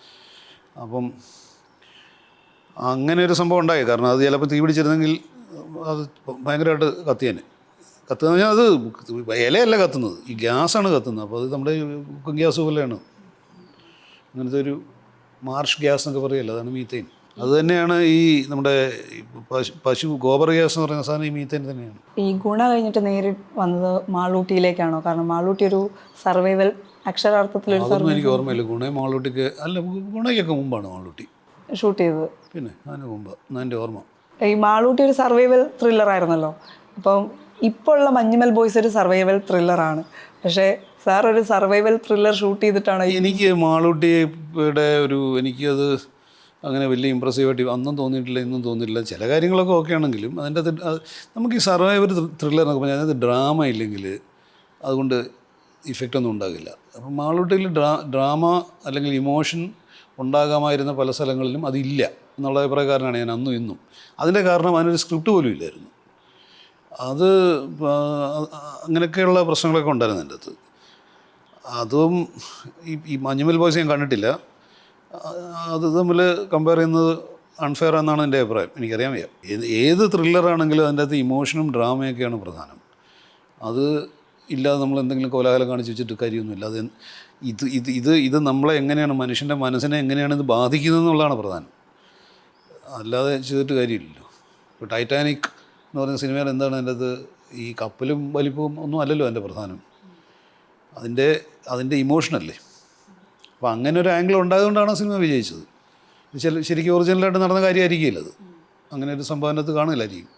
അപ്പം അങ്ങനെ ഒരു സംഭവം ഉണ്ടായി. കാരണം അത് ചിലപ്പോൾ തീ പിടിച്ചിരുന്നെങ്കിൽ അത് ഭയങ്കരമായിട്ട് കത്തിയേനെ. കത്തുക പറഞ്ഞാൽ അത് ഇലയല്ല കത്തുന്നത്, ഈ ഗ്യാസാണ് കത്തുന്നത്. അപ്പോൾ അത് നമ്മുടെ കുക്കിംഗ് ഗ്യാസ് പോലെയാണ്. അങ്ങനത്തെ ഒരു മാർഷ് ഗ്യാസ് എന്നൊക്കെ പറയുമല്ലോ, അതാണ് മീത്തേൻ. അത് തന്നെയാണ് ഈ നമ്മുടെ പശു ഗോബർ ഗ്യാസ് എന്ന് പറയുന്ന സാധനം ഈ മീത്തേൻ തന്നെയാണ്. ഈ ഗുണ കഴിഞ്ഞിട്ട് നേരിട്ട് വന്നത് മാളൂട്ടിയിലേക്കാണോ? കാരണം മാളൂട്ടി ഒരു സർവൈവൽ അക്ഷരാർത്ഥത്തിലൊരു അതൊന്നും എനിക്ക് ഓർമ്മയില്ല. ഗുണയും മാളൂട്ടിക്ക് അല്ല, ഗുണയ്ക്കൊക്കെ മുമ്പാണ് മാളൂട്ടി ഷൂട്ട് ചെയ്തത്. പിന്നെ അതിന് മുമ്പ് എൻ്റെ ഓർമ്മ. ഈ മാളൂട്ടി ഒരു സർവൈവൽ ത്രില്ലർ ആയിരുന്നല്ലോ. അപ്പം ഇപ്പോൾ ഉള്ള മഞ്ഞുമൽ ബോയ്സ് ഒരു സർവൈവൽ ത്രില്ലറാണ്. പക്ഷേ സാർ ഒരു സർവൈവൽ ത്രില്ലർ ഷൂട്ട് ചെയ്തിട്ടാണ്. എനിക്ക് മാളൂട്ടിയുടെ എനിക്കത് അങ്ങനെ വലിയ ഇമ്പ്രസീവായിട്ട് അന്നും തോന്നിയിട്ടില്ല, ഇന്നും തോന്നിയിട്ടില്ല. ചില കാര്യങ്ങളൊക്കെ ഓക്കെ ആണെങ്കിലും അതിൻ്റെ നമുക്ക് ഈ സർവൈവൽ ത്രില്ലർ എന്നൊക്കെ പറഞ്ഞാൽ അതിനകത്ത് ഡ്രാമ ഇല്ലെങ്കിൽ അതുകൊണ്ട് ഇഫക്റ്റൊന്നും ഉണ്ടാകില്ല. അപ്പം മാളൂട്ടിയിൽ ഡ്രാമ അല്ലെങ്കിൽ ഇമോഷൻ ഉണ്ടാകാമായിരുന്ന പല സ്ഥലങ്ങളിലും അതില്ല എന്നുള്ള അഭിപ്രായക്കാരനാണ് ഞാൻ അന്നും ഇന്നും. അതിൻ്റെ കാരണം അതിനൊരു സ്ക്രിപ്റ്റ് പോലും ഇല്ലായിരുന്നു. അത് അങ്ങനെയൊക്കെയുള്ള പ്രശ്നങ്ങളൊക്കെ ഉണ്ടായിരുന്നു എൻ്റെ അടുത്ത്. അതും ഈ മഞ്ഞുമൽ ബോയ്സ് ഞാൻ കണ്ടിട്ടില്ല. അത് തമ്മിൽ കമ്പയർ ചെയ്യുന്നത് അൺഫെയർ എന്നാണ് എൻ്റെ അഭിപ്രായം. എനിക്കറിയാൻ വയ്യ. ഏത് ത്രില്ലറാണെങ്കിലും അതിൻ്റെ അകത്ത് ഇമോഷനും ഡ്രാമയൊക്കെയാണ് പ്രധാനം. അത് ഇല്ലാതെ നമ്മൾ എന്തെങ്കിലും കോലാഹലം കാണിച്ച് വെച്ചിട്ട് കാര്യമൊന്നുമില്ല. അത് ഇത് നമ്മളെ എങ്ങനെയാണ്, മനുഷ്യൻ്റെ മനസ്സിനെ എങ്ങനെയാണ് ഇത് ബാധിക്കുന്നത് എന്നുള്ളതാണ് പ്രധാനം. അല്ലാതെ ചെയ്തിട്ട് കാര്യമില്ലല്ലോ. ഇപ്പോൾ ടൈറ്റാനിക് എന്ന് പറയുന്ന സിനിമയിൽ എന്താണ് അതിൻ്റെ അത് ഈ കപ്പലും വലിപ്പവും ഒന്നും അല്ലല്ലോ അതിൻ്റെ പ്രധാനം. അതിൻ്റെ ഇമോഷനല്ലേ. അപ്പോൾ അങ്ങനെ ഒരു ആംഗിൾ ഉണ്ടായതുകൊണ്ടാണ് ആ സിനിമ വിജയിച്ചത്. ശരിക്കും ഒറിജിനലായിട്ട് നടന്ന കാര്യമായിരിക്കില്ല അത്. അങ്ങനെ ഒരു സംഭവനത്ത് കാണില്ലായിരിക്കും.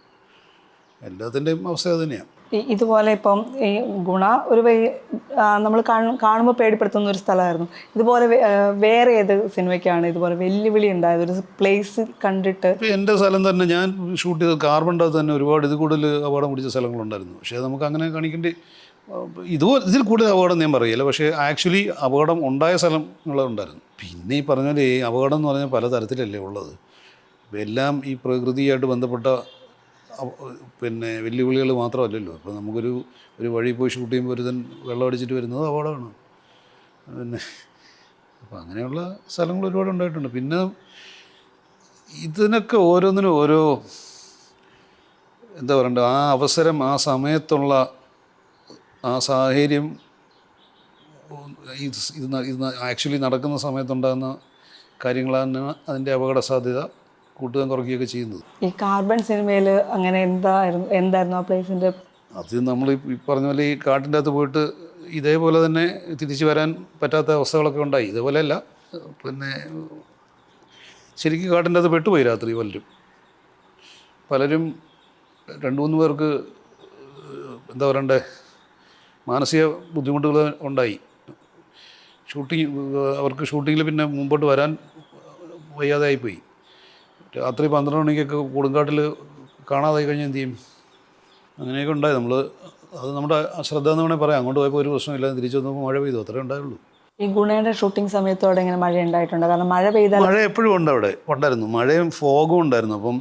എല്ലാത്തിൻ്റെയും അവസ്ഥ അത് തന്നെയാണ്. ഇതുപോലെ ഇപ്പം ഈ ഗുണ ഒരു നമ്മൾ കാണുമ്പോൾ പേടിപ്പെടുത്തുന്ന ഒരു സ്ഥലമായിരുന്നു. ഇതുപോലെ വേറെ ഏത് സിനിമയ്ക്കാണ് ഇതുപോലെ വെല്ലുവിളി ഉണ്ടായത്? ഒരു പ്ലേസ് കണ്ടിട്ട് ഇപ്പോൾ എൻ്റെ സ്ഥലം തന്നെ ഞാൻ ഷൂട്ട് ചെയ്ത കാർബണിൻ്റെ തന്നെ ഒരുപാട് ഇത് കൂടുതൽ അപകടം പിടിച്ച സ്ഥലങ്ങളുണ്ടായിരുന്നു. പക്ഷേ നമുക്ക് അങ്ങനെ കാണിക്കേണ്ടി ഇതിൽ കൂടുതൽ അപകടം ഞാൻ പറയില്ല. പക്ഷേ ആക്ച്വലി അപകടം ഉണ്ടായ സ്ഥലങ്ങളുണ്ടായിരുന്നു. പിന്നെ ഈ പറഞ്ഞാൽ ഈ അപകടം എന്ന് പറഞ്ഞാൽ പല തരത്തിലല്ലേ ഉള്ളത്. ഇപ്പം എല്ലാം ഈ പ്രകൃതിയായിട്ട് ബന്ധപ്പെട്ട പിന്നെ വെല്ലുവിളികൾ മാത്രമല്ലല്ലോ. ഇപ്പോൾ ഒരു വഴി പോയി ഷൂട്ട് ചെയ്യുമ്പോൾ ഒരുതൻ വെള്ളം അടിച്ചിട്ട് വരുന്നത് അപകടമാണ്. പിന്നെ അപ്പോൾ അങ്ങനെയുള്ള സ്ഥലങ്ങൾ ഒരുപാട് ഉണ്ടായിട്ടുണ്ട്. പിന്നെ ഇതിനൊക്കെ ഓരോന്നിനും ഓരോ എന്താ പറയണ്ടത്, ആ അവസരം, ആ സമയത്തുള്ള ആ സാഹചര്യം, ഇത് ആക്ച്വലി നടക്കുന്ന സമയത്തുണ്ടാകുന്ന കാര്യങ്ങളാണ് അതിൻ്റെ അപകട സാധ്യത കൂട്ടുകയും കുറയ്ക്കുകയൊക്കെ ചെയ്യുന്നത്. ഈ കാർബൺ സിനിമയിൽ അങ്ങനെ എന്തായിരുന്നു ആ പ്ലേസിൻ്റെ? അത് നമ്മൾ ഈ പറഞ്ഞ പോലെ ഈ കാട്ടിൻ്റെ അകത്ത് പോയിട്ട് ഇതേപോലെ തന്നെ തിരിച്ചു വരാൻ പറ്റാത്ത അവസ്ഥകളൊക്കെ ഉണ്ടായി. ഇതേപോലെയല്ല, പിന്നെ ശരിക്കും കാട്ടിൻ്റെ അകത്ത് പെട്ടുപോയി രാത്രി പലരും 2-3 പേർക്ക് എന്താ പറയണ്ടേ, മാനസിക ബുദ്ധിമുട്ടുകൾ ഉണ്ടായി. അവർക്ക് ഷൂട്ടിങ്ങിൽ പിന്നെ മുമ്പോട്ട് വരാൻ വയ്യാതെ ആയിപ്പോയി. രാത്രി 12 മണിക്കൊക്കെ കൊടുങ്കാട്ടിൽ കാണാതായി കഴിഞ്ഞാൽ എന്ത് ചെയ്യും? അങ്ങനെയൊക്കെ ഉണ്ടായി. അത് നമ്മുടെ അശ്രദ്ധ എന്ന് വേണമെങ്കിൽ പറയാം. അങ്ങോട്ട് പോയപ്പോൾ ഒരു പ്രശ്നമില്ല, തിരിച്ചു വന്നപ്പോൾ മഴ പെയ്തു, അത്രേ ഉണ്ടായുള്ളൂ. ഈ ഗുണയുടെ ഷൂട്ടിംഗ് സമയത്തോടെ ഇങ്ങനെ മഴ ഉണ്ടായിട്ടുണ്ട്? കാരണം മഴ പെയ്താൽ മഴ എപ്പോഴും ഉണ്ട്, അവിടെ ഉണ്ടായിരുന്നു. മഴയും ഫോഗും ഉണ്ടായിരുന്നു. അപ്പം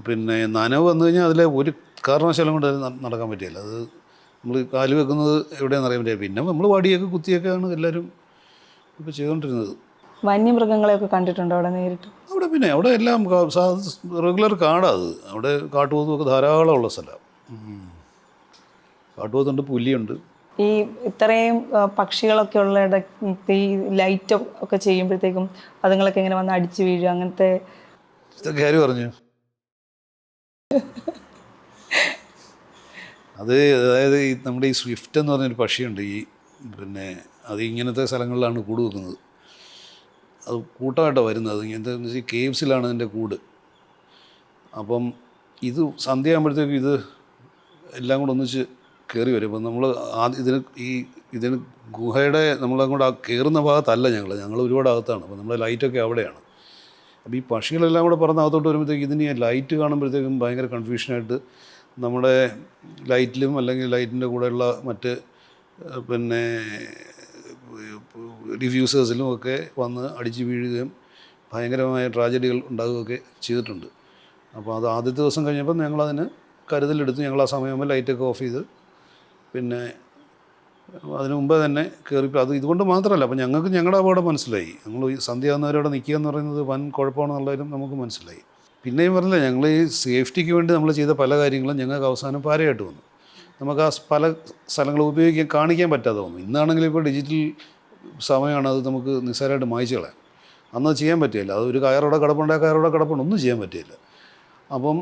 പിന്നെ നനവ് വന്നു കഴിഞ്ഞാൽ അതിലെ ഒരു കാരണവശാലും കൊണ്ട് നടക്കാൻ പറ്റില്ല. അത് നമ്മൾ കാല് വെക്കുന്നത് എവിടെയാണെന്ന് അറിയാൻ പറ്റില്ല. പിന്നെ നമ്മൾ വടിയൊക്കെ കുത്തിയൊക്കെയാണ് എല്ലാവരും ഇപ്പോൾ ചെയ്തുകൊണ്ടിരുന്നത്. വന്യമൃഗങ്ങളെയൊക്കെ കണ്ടിട്ടുണ്ടോ അവിടെ നേരിട്ട്? അവിടെ എല്ലാം റെഗുലർ കാടാണ്. അവിടെ കാട്ടുപോത്തൊക്കെ ധാരാളമുള്ള സ്ഥലമാണ്. കാട്ടുപോത്തുണ്ട്, പുലിയുണ്ട്. ഈ ഇത്രയും പക്ഷികളൊക്കെ ഉള്ള ഈ ലൈറ്റ് ഒക്കെ ചെയ്യുമ്പോഴത്തേക്കും അതുങ്ങളൊക്കെ ഇങ്ങനെ വന്ന് അടിച്ചു വീഴുക, അങ്ങനത്തെ ഇതൊക്കെ ആര് പറഞ്ഞു? അതായത് നമ്മുടെ ഈ സ്വിഫ്റ്റ് എന്ന് പറഞ്ഞൊരു പക്ഷിയുണ്ട്. പിന്നെ അത് ഇങ്ങനത്തെ സ്ഥലങ്ങളിലാണ് കൂട് വെക്കുന്നത്. അത് കൂട്ടമായിട്ടാണ് വരുന്നത്. എന്താണെന്ന് വെച്ചാൽ കേവ്സിലാണ് അതിൻ്റെ കൂട്. അപ്പം ഇത് സന്ധ്യ ആകുമ്പോഴത്തേക്കും ഇത് എല്ലാം കൂടെ ഒന്നിച്ച് കയറി വരും. അപ്പം നമ്മൾ ഇതിന് ഗുഹയുടെ നമ്മളങ്ങോട്ട് കയറുന്ന ഭാഗത്തല്ല ഞങ്ങൾ ഒരുപാട് അകത്താണ്. അപ്പോൾ നമ്മുടെ ലൈറ്റൊക്കെ അവിടെയാണ്. അപ്പോൾ ഈ പക്ഷികളെല്ലാം കൂടെ പറന്ന് അകത്തോട്ട് വരുമ്പോഴത്തേക്കും ഇതിന് ലൈറ്റ് കാണുമ്പോഴത്തേക്കും ഭയങ്കര കൺഫ്യൂഷനായിട്ട് നമ്മുടെ ലൈറ്റിലും അല്ലെങ്കിൽ ലൈറ്റിൻ്റെ കൂടെയുള്ള മറ്റ് പിന്നെ ഡിഫ്യൂസേഴ്സിലും ഒക്കെ വന്ന് അടിച്ച് വീഴുകയും ഭയങ്കരമായ ട്രാജഡികൾ ഉണ്ടാകുകയൊക്കെ ചെയ്തിട്ടുണ്ട്. അപ്പോൾ അത് ആദ്യത്തെ ദിവസം കഴിഞ്ഞപ്പോൾ ഞങ്ങളതിന് കരുതലെടുത്ത് ഞങ്ങൾ ആ സമയമാകുമ്പോൾ ലൈറ്റൊക്കെ ഓഫ് ചെയ്ത് പിന്നെ അതിന് മുമ്പേ തന്നെ കയറിപ്പോൾ അത് ഇതുകൊണ്ട് മാത്രമല്ല. അപ്പോൾ ഞങ്ങൾക്ക് ഞങ്ങളുടെ അപകടം മനസ്സിലായി. ഞങ്ങൾ ഈ സന്ധ്യ ആകുന്നവരവിടെ നിൽക്കുക എന്ന് പറയുന്നത് വൻ കുഴപ്പമാണെന്നുള്ളതിലും നമുക്ക് മനസ്സിലായി. പിന്നെയും പറഞ്ഞില്ല, ഞങ്ങൾ ഈ സേഫ്റ്റിക്ക് വേണ്ടി നമ്മൾ ചെയ്ത പല കാര്യങ്ങളും ഞങ്ങൾക്ക് അവസാനം പാരയായിട്ട് വന്നു. നമുക്ക് ആ പല സ്ഥലങ്ങൾ കാണിക്കാൻ പറ്റാതെ വന്നു. ഇന്നാണെങ്കിലും ഇപ്പോൾ ഡിജിറ്റൽ സമയമാണ്, അത് നമുക്ക് നിസ്സാരമായിട്ട് മായ്ച്ചു കളയാം. അന്ന് ചെയ്യാൻ പറ്റില്ല. അത് ഒരു കയറോടെ കിടപ്പുണ്ട്, ഒന്നും ചെയ്യാൻ പറ്റില്ല. അപ്പം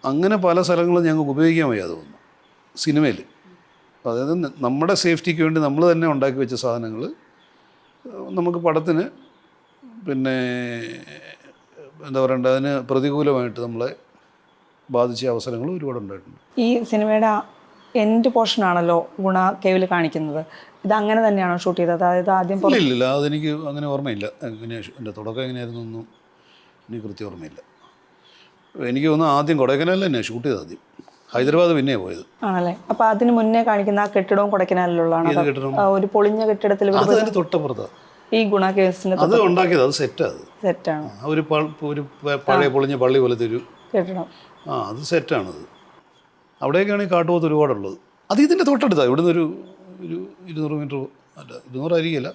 അങ്ങനെ പല സ്ഥലങ്ങളും ഞങ്ങൾക്ക് ഉപയോഗിക്കാൻ വയ്യാതെ വന്നു സിനിമയിൽ. അതായത് നമ്മുടെ സേഫ്റ്റിക്ക് വേണ്ടി നമ്മൾ തന്നെ ഉണ്ടാക്കി വെച്ച സാധനങ്ങൾ നമുക്ക് പടത്തിന് പിന്നെ എന്താ പറയണ്ടത്, അതിന് പ്രതികൂലമായിട്ട് നമ്മളെ ബാധിച്ച അവസരങ്ങൾ ഒരുപാടുണ്ടായിട്ടുണ്ട്. ഈ സിനിമയുടെ എൻഡ് പോർഷനാണല്ലോ ഗുണ കേവിൽ കാണിക്കുന്നത്. ഇത് അങ്ങനെ തന്നെയാണോ ഷൂട്ട് ചെയ്തത്? അതായത് ആദ്യം ഇല്ല, അതെനിക്ക് അങ്ങനെ ഓർമ്മയില്ല. എൻ്റെ തുടക്കം എങ്ങനെയായിരുന്നു ഒന്നും എനിക്ക് കൃത്യം ഓർമ്മയില്ല. എനിക്ക് തോന്നുന്നു ആദ്യം കൊടൈക്കനാലിൽ തന്നെയാണ് ഷൂട്ട് ചെയ്തത്. ആദ്യം ഹൈദരാബാദ് പിന്നെ പോയത്. ആണല്ലേ? അപ്പോൾ അതിന് മുന്നേ കാണിക്കുന്ന ആ കെട്ടിടവും കൊടൈക്കനാലിലുള്ളതാണ്. ഒരു പൊളിഞ്ഞ കെട്ടിടത്തിൽ അതിൻ്റെ തൊട്ടപ്പുറത്താണ് ഈ ഗുണ കേവ്സിന് അത് ഉണ്ടാക്കിയത്. അത് സെറ്റാണ്. ഒരു പഴയ പൊളിഞ്ഞ പള്ളി പോലത്തെ ഒരു കെട്ടിടം. അത് സെറ്റാണത്. അവിടെയൊക്കെയാണ് ഈ കാട്ടുപോത്ത് ഒരുപാടുള്ളത്. അത് ഇതിൻ്റെ തൊട്ടടുത്താണ്. ഇവിടുന്ന് ഒരു 200 മീറ്റർ, അല്ല 200 ആയിരിക്കില്ല,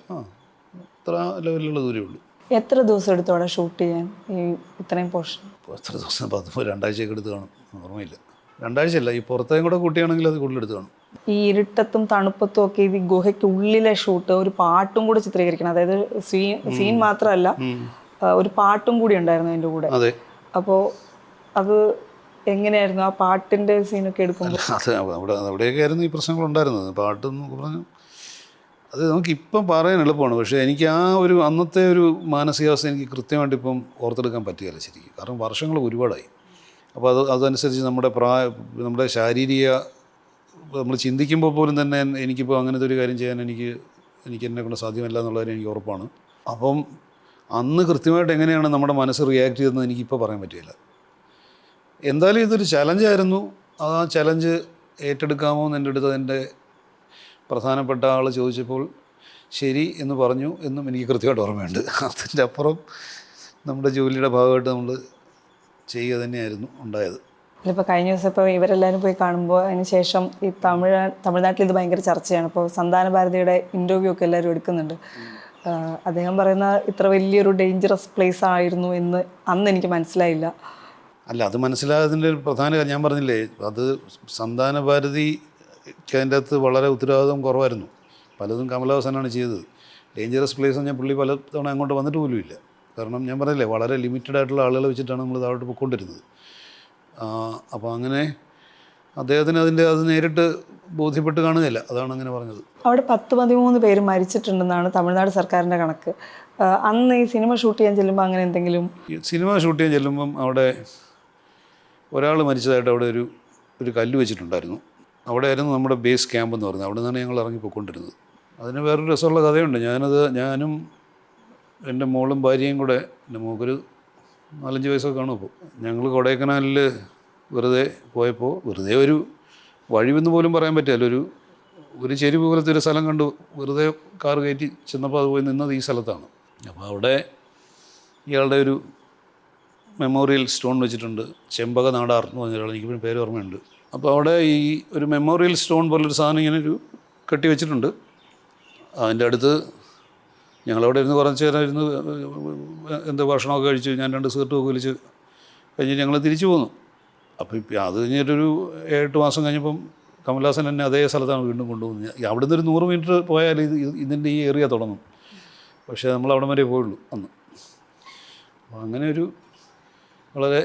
അത്ര ലെവലിലുള്ള ദൂരമേ ഉള്ളൂ. എത്ര ദിവസം എടുത്തു അവിടെ ഷൂട്ട് ചെയ്യാൻ ഈ ഇത്രയും പോർഷൻ? എത്ര ദിവസം? 2 ആഴ്ചയൊക്കെ എടുത്ത് കാണും, ഓർമ്മയില്ല. 2 ആഴ്ചയല്ല, ഈ പുറത്തേയും കൂടെ കൂട്ടിയാണെങ്കിൽ അത് കൂടുതൽ എടുത്ത് കാണും. ഈ ഇരുട്ടത്തും തണുപ്പത്തും ഒക്കെ ഈ ഗുഹയ്ക്ക് ഉള്ളിലെ ഷൂട്ട് ഒരു പാട്ടും കൂടി ചിത്രീകരിക്കണം. അതായത് സീൻ മാത്രമല്ല, ഒരു പാട്ടും കൂടി ഉണ്ടായിരുന്നു അതിൻ്റെ കൂടെ. അതെ. അപ്പോൾ അത് എങ്ങനെയായിരുന്നു ആ പാട്ടിൻ്റെ സീനൊക്കെ എടുക്കുമ്പോൾ? അത് അവിടെയൊക്കെ ആയിരുന്നു ഈ പ്രശ്നങ്ങളുണ്ടായിരുന്നത്. പാട്ടെന്നൊക്കെ പറഞ്ഞു അത് നമുക്കിപ്പം പറയാൻ എളുപ്പമാണ്. പക്ഷേ എനിക്ക് ആ ഒരു അന്നത്തെ ഒരു മാനസികാവസ്ഥ എനിക്ക് കൃത്യമായിട്ട് ഇപ്പം ഓർത്തെടുക്കാൻ പറ്റുകയില്ല ശരിക്കും. കാരണം വർഷങ്ങൾ ഒരുപാടായി. അപ്പോൾ അതനുസരിച്ച് നമ്മുടെ ശാരീരിക നമ്മൾ ചിന്തിക്കുമ്പോൾ പോലും തന്നെ എനിക്കിപ്പോൾ അങ്ങനത്തെ ഒരു കാര്യം ചെയ്യാൻ എനിക്ക് എന്നെ കൊണ്ട് സാധ്യമല്ല എന്നുള്ള കാര്യം എനിക്ക് ഉറപ്പാണ്. അപ്പം അന്ന് കൃത്യമായിട്ട് എങ്ങനെയാണ് നമ്മുടെ മനസ്സ് റിയാക്ട് ചെയ്തതെന്ന് എനിക്കിപ്പോൾ പറയാൻ പറ്റില്ല. എന്തായാലും ഇതൊരു ചലഞ്ചായിരുന്നു. ആ ചലഞ്ച് ഏറ്റെടുക്കാമോ എന്ന് എൻ്റെ അടുത്ത് എൻ്റെ പ്രധാനപ്പെട്ട ആൾ ചോദിച്ചപ്പോൾ ശരി എന്ന് പറഞ്ഞു എന്നും എനിക്ക് കൃത്യമായിട്ട് ഓർമ്മയുണ്ട്. അതിൻ്റെ അപ്പുറം നമ്മുടെ ജോലിയുടെ ഭാഗമായിട്ട് നമ്മൾ ചെയ്യുക തന്നെയായിരുന്നു ഉണ്ടായത്. ഇപ്പോൾ കഴിഞ്ഞ ദിവസം ഇപ്പോൾ ഇവരെല്ലാവരും പോയി കാണുമ്പോൾ അതിന് ശേഷം ഈ തമിഴ്നാട്ടിൽ ഇത് ഭയങ്കര ചർച്ചയാണ്. ഇപ്പോൾ സന്താന ഭാരതിയുടെ ഇൻ്റർവ്യൂ ഒക്കെ എല്ലാവരും എടുക്കുന്നുണ്ട്. അദ്ദേഹം പറയുന്ന ഇത്ര വലിയൊരു ഡേഞ്ചറസ് പ്ലേസ് ആയിരുന്നു എന്ന് അന്ന് എനിക്ക് മനസ്സിലായില്ല. അല്ല, അത് മനസ്സിലാകുന്നതിൻ്റെ ഒരു പ്രധാന കാര്യം ഞാൻ പറഞ്ഞില്ലേ, അത് സന്താന ഭാരതിക്ക് അതിൻ്റെ അകത്ത് വളരെ ഉത്തരവാദിത്വം കുറവായിരുന്നു. പലതും കമലഹാസനാണ് ചെയ്തത്. ഡേഞ്ചറസ് പ്ലേസ് ഞാൻ പുള്ളി പല തവണ അങ്ങോട്ട് വന്നിട്ട് പോലും ഇല്ല. കാരണം ഞാൻ പറഞ്ഞില്ലേ, വളരെ ലിമിറ്റഡ് ആയിട്ടുള്ള ആളുകളെ വെച്ചിട്ടാണ് നമ്മൾ താഴോട്ട് പോയിക്കൊണ്ടിരുന്നത്. അപ്പോൾ അങ്ങനെ അദ്ദേഹത്തിന് അത് നേരിട്ട് ബോധ്യപ്പെട്ട് കാണുകയില്ല, അതാണ് അങ്ങനെ പറഞ്ഞത്. അവിടെ 10-13 പേര് മരിച്ചിട്ടുണ്ടെന്നാണ് തമിഴ്നാട് സർക്കാരിൻ്റെ കണക്ക്. അന്ന് ഈ സിനിമ ഷൂട്ട് ചെയ്യാൻ ചെല്ലുമ്പോൾ അങ്ങനെ എന്തെങ്കിലും? സിനിമ ഷൂട്ട് ചെയ്യാൻ ചെല്ലുമ്പം അവിടെ ഒരാൾ മരിച്ചതായിട്ട് അവിടെ ഒരു കല്ല് വെച്ചിട്ടുണ്ടായിരുന്നു. അവിടെയായിരുന്നു നമ്മുടെ ബേസ് ക്യാമ്പ് എന്ന് പറയുന്നത്. അവിടെ നിന്നാണ് ഞങ്ങൾ ഇറങ്ങി പോയിക്കൊണ്ടിരുന്നത്. അതിന് വേറൊരു രസമുള്ള കഥയുണ്ട്. ഞാനും എൻ്റെ മോളും ഭാര്യയും കൂടെ, എൻ്റെ മോക്കൊരു 4-5 വയസ്സൊക്കെ കാണും. അപ്പോൾ ഞങ്ങൾ കൊടൈക്കനാലിൽ വെറുതെ പോയപ്പോൾ, വെറുതെ ഒരു വഴിവെന്ന് പോലും പറയാൻ പറ്റില്ല, ഒരു ചെരുവ് പോലത്തെ ഒരു സ്ഥലം കണ്ടു. വെറുതെ കാർ കയറ്റി ചെന്നപ്പോൾ അത് പോയി നിന്നത് ഈ സ്ഥലത്താണ്. അപ്പോൾ അവിടെ ഇയാളുടെ ഒരു മെമ്മോറിയൽ സ്റ്റോൺ വെച്ചിട്ടുണ്ട്. ചെമ്പക നാടാർ എന്ന് പറഞ്ഞ ഒരാൾ, എനിക്കിപ്പോഴും പേര് ഓർമ്മയുണ്ട്. അപ്പോൾ അവിടെ ഈ ഒരു മെമ്മോറിയൽ സ്റ്റോൺ പോലൊരു സാധനം ഇങ്ങനെ കെട്ടി വെച്ചിട്ടുണ്ട്. അതിൻ്റെ അടുത്ത് ഞങ്ങളവിടെ ഇരുന്ന് കുറച്ച് നേരം ഇരുന്ന് എന്താ ഭക്ഷണമൊക്കെ കഴിച്ച് ഞാൻ 2 സിഗരറ്റൊക്കെ വലിച്ച് കഴിഞ്ഞ് ഞങ്ങൾ തിരിച്ചു പോന്നു. അപ്പോൾ അത് കഴിഞ്ഞിട്ടൊരു 7-8 മാസം കഴിഞ്ഞപ്പം കമലഹാസൻ എന്നെ അതേ സ്ഥലത്താണ് വീണ്ടും കൊണ്ടുപോകുന്നത്. അവിടുന്ന് ഒരു 100 മീറ്റർ പോയാൽ ഇതിൻ്റെ ഈ ഏരിയ തുടങ്ങും. പക്ഷേ നമ്മൾ അവിടെ വരെ പോയുള്ളൂ അന്ന്. അപ്പോൾ അങ്ങനെ ഒരു വളരെ